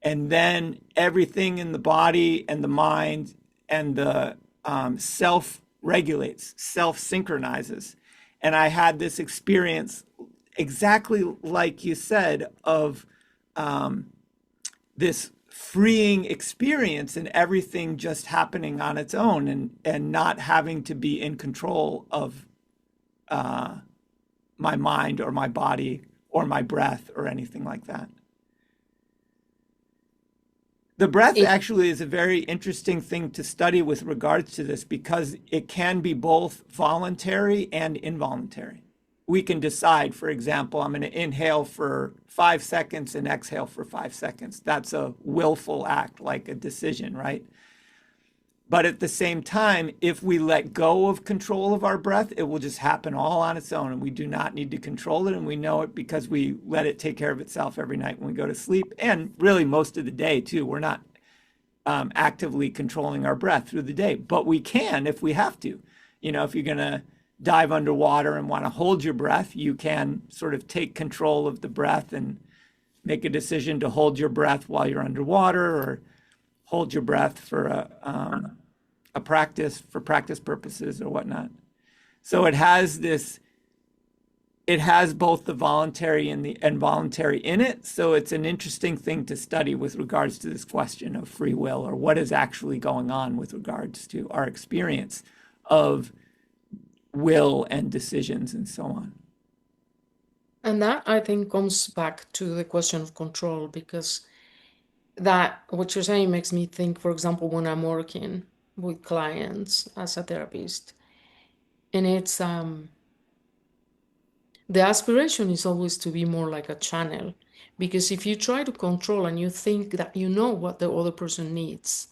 And then everything in the body and the mind and the self-regulates, self-synchronizes. And I had this experience exactly like you said of this freeing experience and everything just happening on its own and not having to be in control of my mind or my body or my breath or anything like that. The breath
It,
actually is a very interesting thing to study with regards to this because it can be both voluntary and involuntary. We can decide, for example, I'm going to inhale for 5 seconds and exhale for 5 seconds. That's a willful act, like a decision, right? But at the same time, if we let go of control of our breath, it will just happen all on its own. And we do not need to control it. And we know it because we let it take care of itself every night when we go to sleep. And really most of the day, too. We're not actively controlling our breath through the day, but we can if we have to. You know, if you're going to dive underwater and want to hold your breath, you can sort of take control of the breath and make a decision to hold your breath while you're underwater or hold your breath for a practice for practice purposes or whatnot. So it has both the voluntary and the involuntary in it. So it's an interesting thing to study with regards to this question of free will or what is actually going on with regards to our experience of will and decisions and so on.
and that I think comes back to the question of control, because that what you're saying makes me think, for example, when I'm working with clients as a therapist, and it's the aspiration is always to be more like a channel, because if you try to control and you think that you know what the other person needs,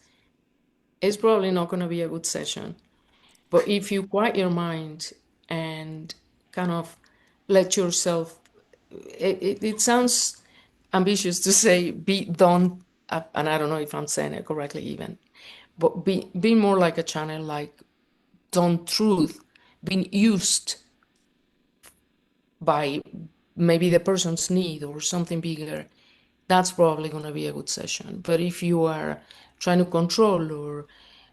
it's probably not going to be a good session. But if you quiet your mind and kind of let yourself, it sounds ambitious to say be done, and I don't know if I'm saying it correctly even, but be more like a channel, like done truth, being used by maybe the person's need or something bigger, that's probably going to be a good session. But if you are trying to control or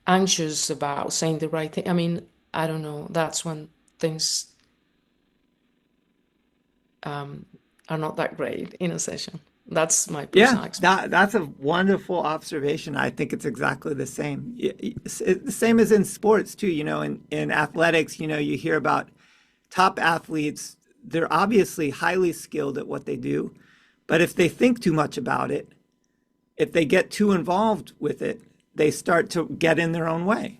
anxious about saying the right thing, I mean, I don't know, that's when things are not that great in a session. That's my
Yeah,
personal experience.
that's a wonderful observation. I think it's exactly the same. It's the same as in sports too. You know, in athletics, you know, you hear about top athletes. They're obviously highly skilled at what they do, but if they think too much about it, if they get too involved with it, they start to get in their own way,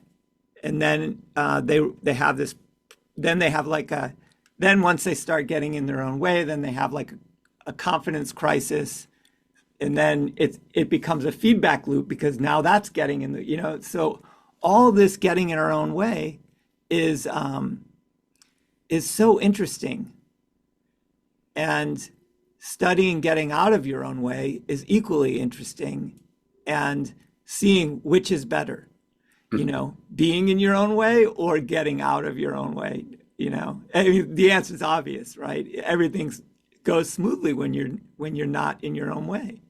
and then they have this. Then they have like a. Then once they start getting in their own way, then they have like a confidence crisis, and then it becomes a feedback loop because now that's getting in the, you know, so all this getting in our own way is so interesting, and studying getting out of your own way is equally interesting, and seeing which is better, you know, being in your own way or getting out of your own way. You know, I mean, the answer is obvious, right? Everything goes smoothly when you're not in your own way.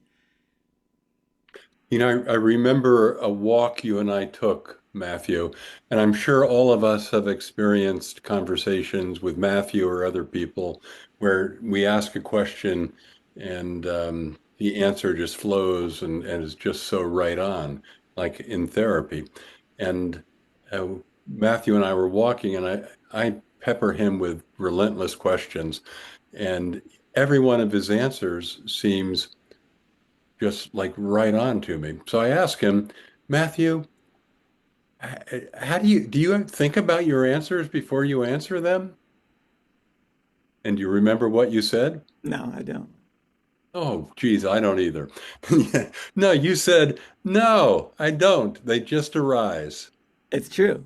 You know, I remember a walk you and I took, Matthew, and I'm sure all of us have experienced conversations with Matthew or other people where we ask a question and the answer just flows and is just so right on, like in therapy. And uh, Matthew and I were walking, and I pepper him with relentless questions, and every one of his answers seems just like right on to me. So I asked him, Matthew, how do you think about your answers before you answer them? And do you remember what you said?
No, I don't.
Oh, geez, I don't either. No, you said, no, I don't. They just arise.
It's true.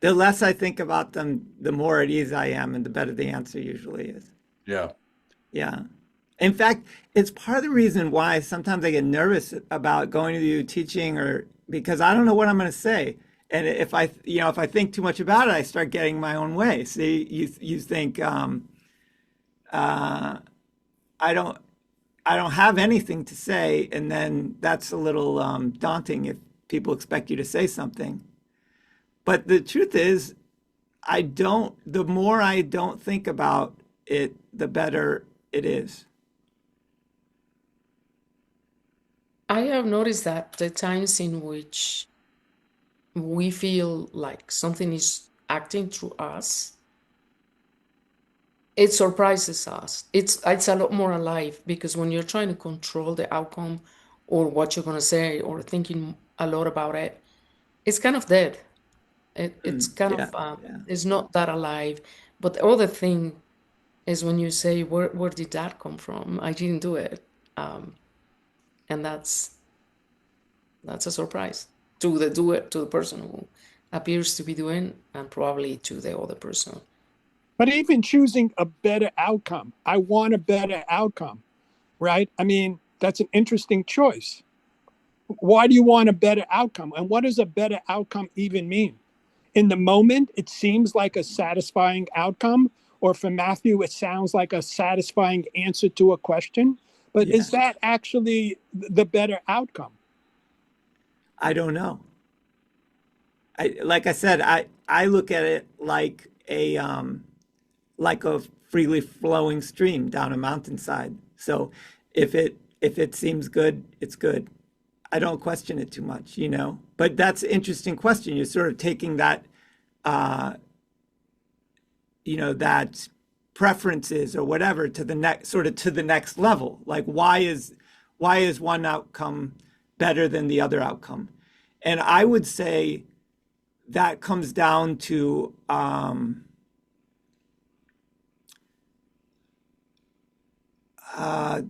The less I think about them, the more at ease I am, and the better the answer usually is.
Yeah.
Yeah. In fact, it's part of the reason why sometimes I get nervous about going to do teaching, or because I don't know what I'm going to say. And if I think too much about it, I start getting my own way. See, you think, I don't, I don't have anything to say, and then that's a little daunting if people expect you to say something. But the truth is, the more I don't think about it, the better it is.
I have noticed that the times in which we feel like something is acting through us, it surprises us. It's a lot more alive, because when you're trying to control the outcome or what you're going to say or thinking a lot about it, it's kind of dead. It's kind
Yeah,
of
yeah.
it's not that alive. But the other thing is when you say, where did that come from? I didn't do it. And that's a surprise to the doer, to the person who appears to be doing, and probably to the other person.
But even choosing a better outcome, I want a better outcome, right? I mean, that's an interesting choice. Why do you want a better outcome? And what does a better outcome even mean? In the moment, it seems like a satisfying outcome, or for Matthew, it sounds like a satisfying answer to a question. But
Yeah.
is that actually the better outcome?
I don't know. Like I said, I look at it like a freely flowing stream down a mountainside. So if it seems good, it's good. I don't question it too much, you know. But that's an interesting question. You're sort of taking that, uh, you know, that preferences or whatever to the next sort of to the next level. Like why is one outcome better than the other outcome? And I would say that comes down to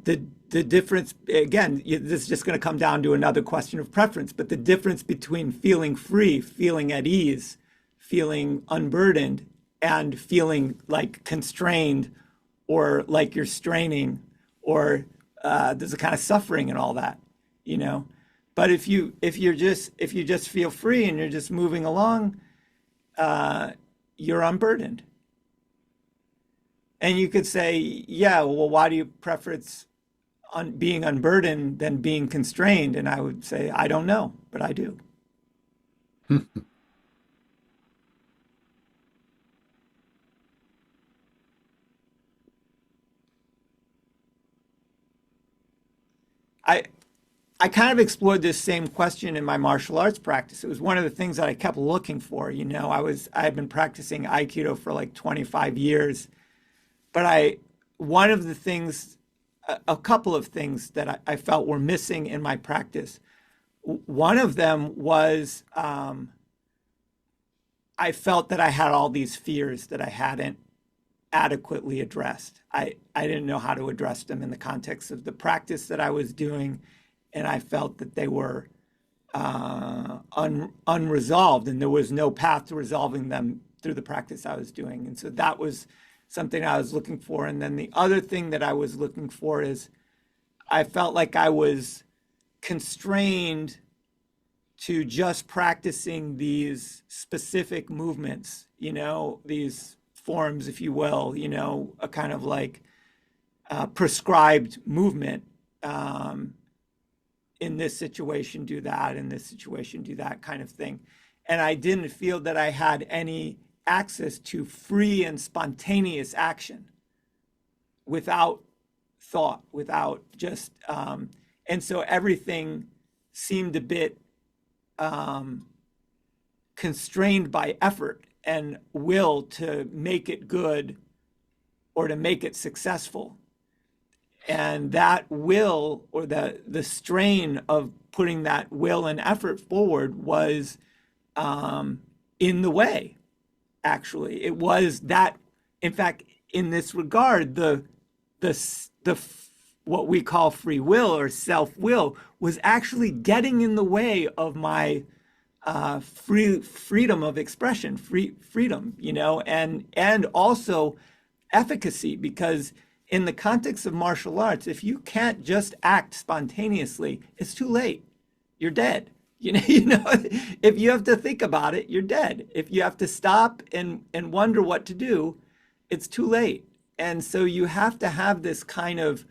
the difference again. This is just going to come down to another question of preference, but the difference between feeling free, feeling at ease, feeling unburdened, and feeling like constrained or like you're straining or there's a kind of suffering and all that, you know. But if you just feel free and you're just moving along, you're unburdened. And you could say, yeah, well, why do you preference being unburdened than being constrained? And I would say, I don't know, but I do. I I kind of explored this same question in my martial arts practice. It was one of the things that I kept looking for. You know, I had been practicing Aikido for like 25 years, but one of the things, a couple of things that I felt were missing in my practice. One of them was I felt that I had all these fears that I hadn't adequately addressed. I didn't know how to address them in the context of the practice that I was doing, and I felt that they were unresolved, and there was no path to resolving them through the practice I was doing. And so that was something I was looking for. And then the other thing that I was looking for is I felt like I was constrained to just practicing these specific movements, you know, these forms, if you will, you know, a kind of like prescribed movement. In this situation, do that, in this situation, do that kind of thing. And I didn't feel that I had any access to free and spontaneous action without thought, without just, and so everything seemed a bit constrained by effort and will to make it good or to make it successful. And that will, or the strain of putting that will and effort forward was in the way, actually. It was that, in fact, in this regard, the what we call free will or self-will was actually getting in the way of my freedom of expression, freedom, you know, and also efficacy, because in the context of martial arts, if you can't just act spontaneously, it's too late. You're dead. You know, if you have to think about it, you're dead. If you have to stop and wonder what to do, it's too late. And so you have to have this kind of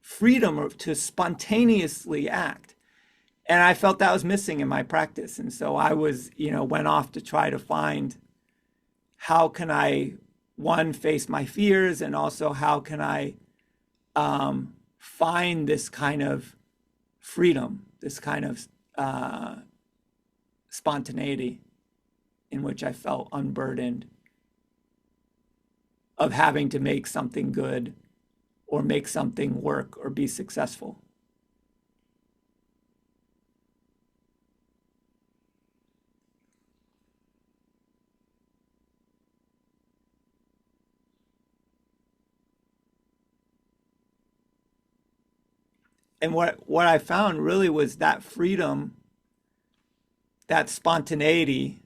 freedom or to spontaneously act. And I felt that was missing in my practice. And so I was, went off to try to find how can I, one, face my fears, and also how can I find this kind of freedom, this kind of spontaneity in which I felt unburdened of having to make something good or make something work or be successful. And what I found really was that freedom, that spontaneity,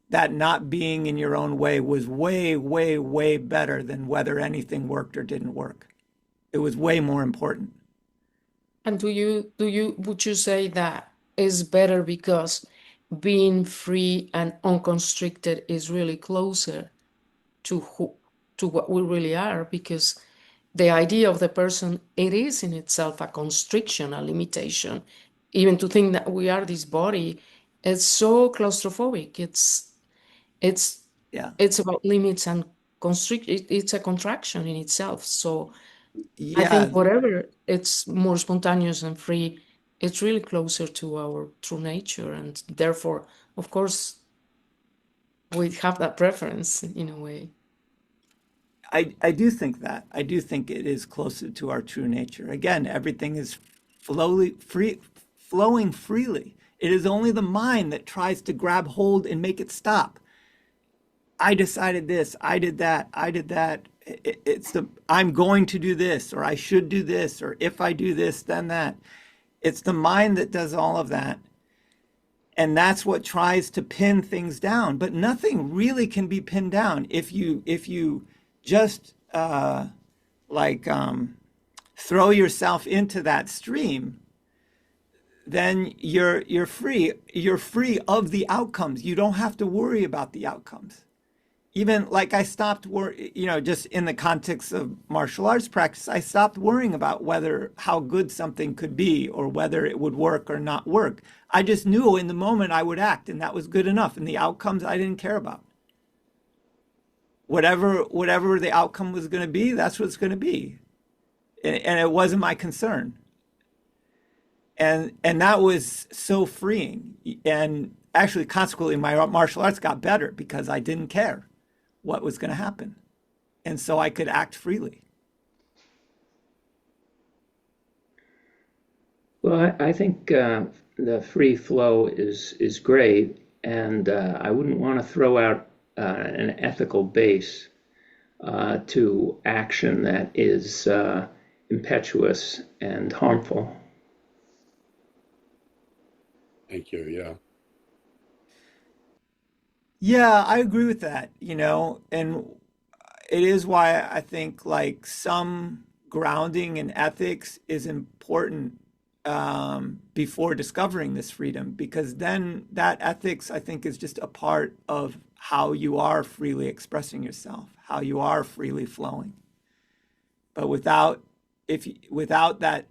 that not being in your own way was way, way, way better than whether anything worked or didn't work. It was way more important.
And would you say that is better because being free and unconstricted is really closer to what we really are? Because the idea of the person, it is in itself a constriction, a limitation. Even to think that we are this body, it's so claustrophobic. It's
Yeah.
it's about limits and constrict. It's a contraction in itself. So I
Yeah.
think whatever it's more spontaneous and free, it's really closer to our true nature, and therefore, of course, we have that preference in a way.
I do think that. I do think it is closer to our true nature. Again, everything is flowing freely. It is only the mind that tries to grab hold and make it stop. I decided this, I did that, I did that. It's the I'm going to do this, or I should do this, or if I do this, then that. It's the mind that does all of that. And that's what tries to pin things down. But nothing really can be pinned down if you just throw yourself into that stream. Then you're free. You're free of the outcomes. You don't have to worry about the outcomes. Even like I stopped just in the context of martial arts practice, I stopped worrying about how good something could be or whether it would work or not work. I just knew in the moment I would act, and that was good enough. And the outcomes I didn't care about. Whatever the outcome was going to be, that's what it's going to be. And it wasn't my concern. And that was so freeing. And actually, consequently, my martial arts got better because I didn't care what was going to happen. And so I could act freely.
Well, I think the free flow is great, and I wouldn't want to throw out an ethical base to action that is impetuous and harmful.
Thank you. Yeah.
Yeah, I agree with that, and it is why I think like some grounding in ethics is important before discovering this freedom, because then that ethics, I think, is just a part of how you are freely expressing yourself, how you are freely flowing. But without that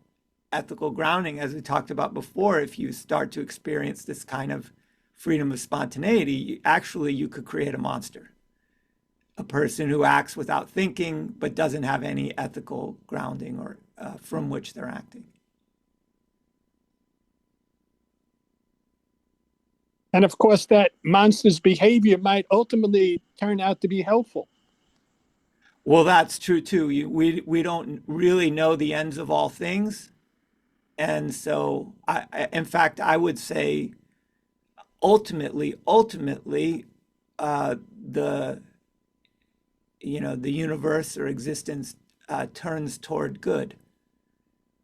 ethical grounding, as we talked about before, if you start to experience this kind of freedom of spontaneity, you could create a monster, a person who acts without thinking but doesn't have any ethical grounding or from which they're acting.
And of course, that monster's behavior might ultimately turn out to be helpful.
Well, that's true too. We don't really know the ends of all things, and so in fact, I would say ultimately, the the universe or existence turns toward good,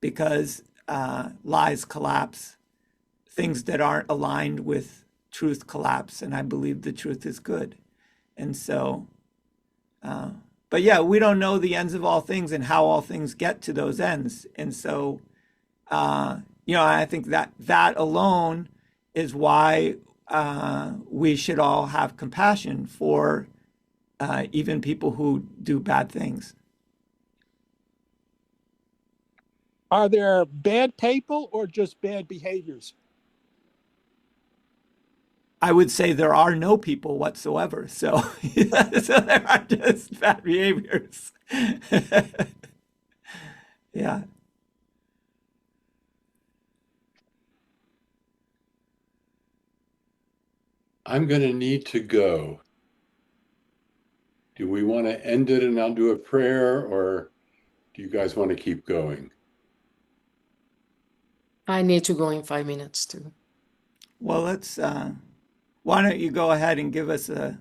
because lies collapse, things that aren't aligned with truth collapse, and I believe the truth is good. And so, but yeah, we don't know the ends of all things and how all things get to those ends. And so, I think that alone is why we should all have compassion for even people who do bad things.
Are there bad people or just bad behaviors?
I would say there are no people whatsoever. So, so there are just bad behaviors. Yeah.
I'm going to need to go. Do we want to end it and I'll do a prayer, or do you guys want to keep going?
I need to go in 5 minutes too.
Well, why don't you go ahead and give us a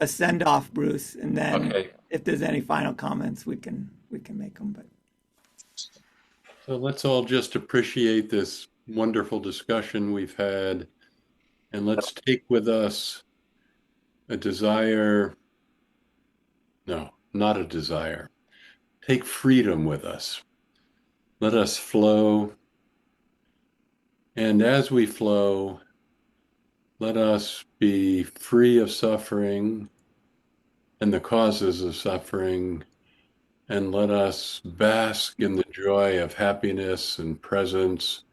send off, Bruce, and then
Okay.
if there's any final comments, we can make them. But
So let's all just appreciate this wonderful discussion we've had, and let's take with us a desire. No, not a desire. Take freedom with us. Let us flow. And as we flow, let us be free of suffering and the causes of suffering, and let us bask in the joy of happiness and presence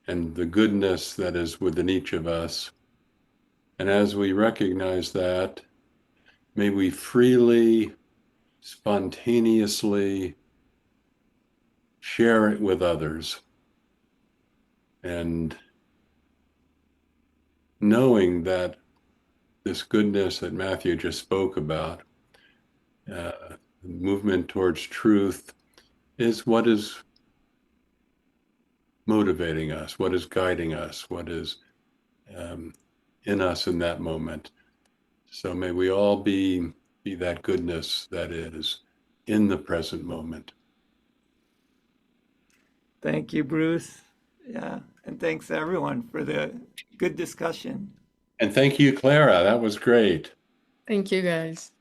and the goodness that is within each of us. And as we recognize that, may we freely, spontaneously share it with others. And knowing that this goodness that Matthew just spoke about, movement towards truth, is what is motivating us, what is guiding us, what is in us in that moment. So may we all be that goodness that is in the present moment.
thank you, Bruce. Yeah, and thanks everyone for the good discussion.
And thank you, Clara. That was great.
Thank you, guys.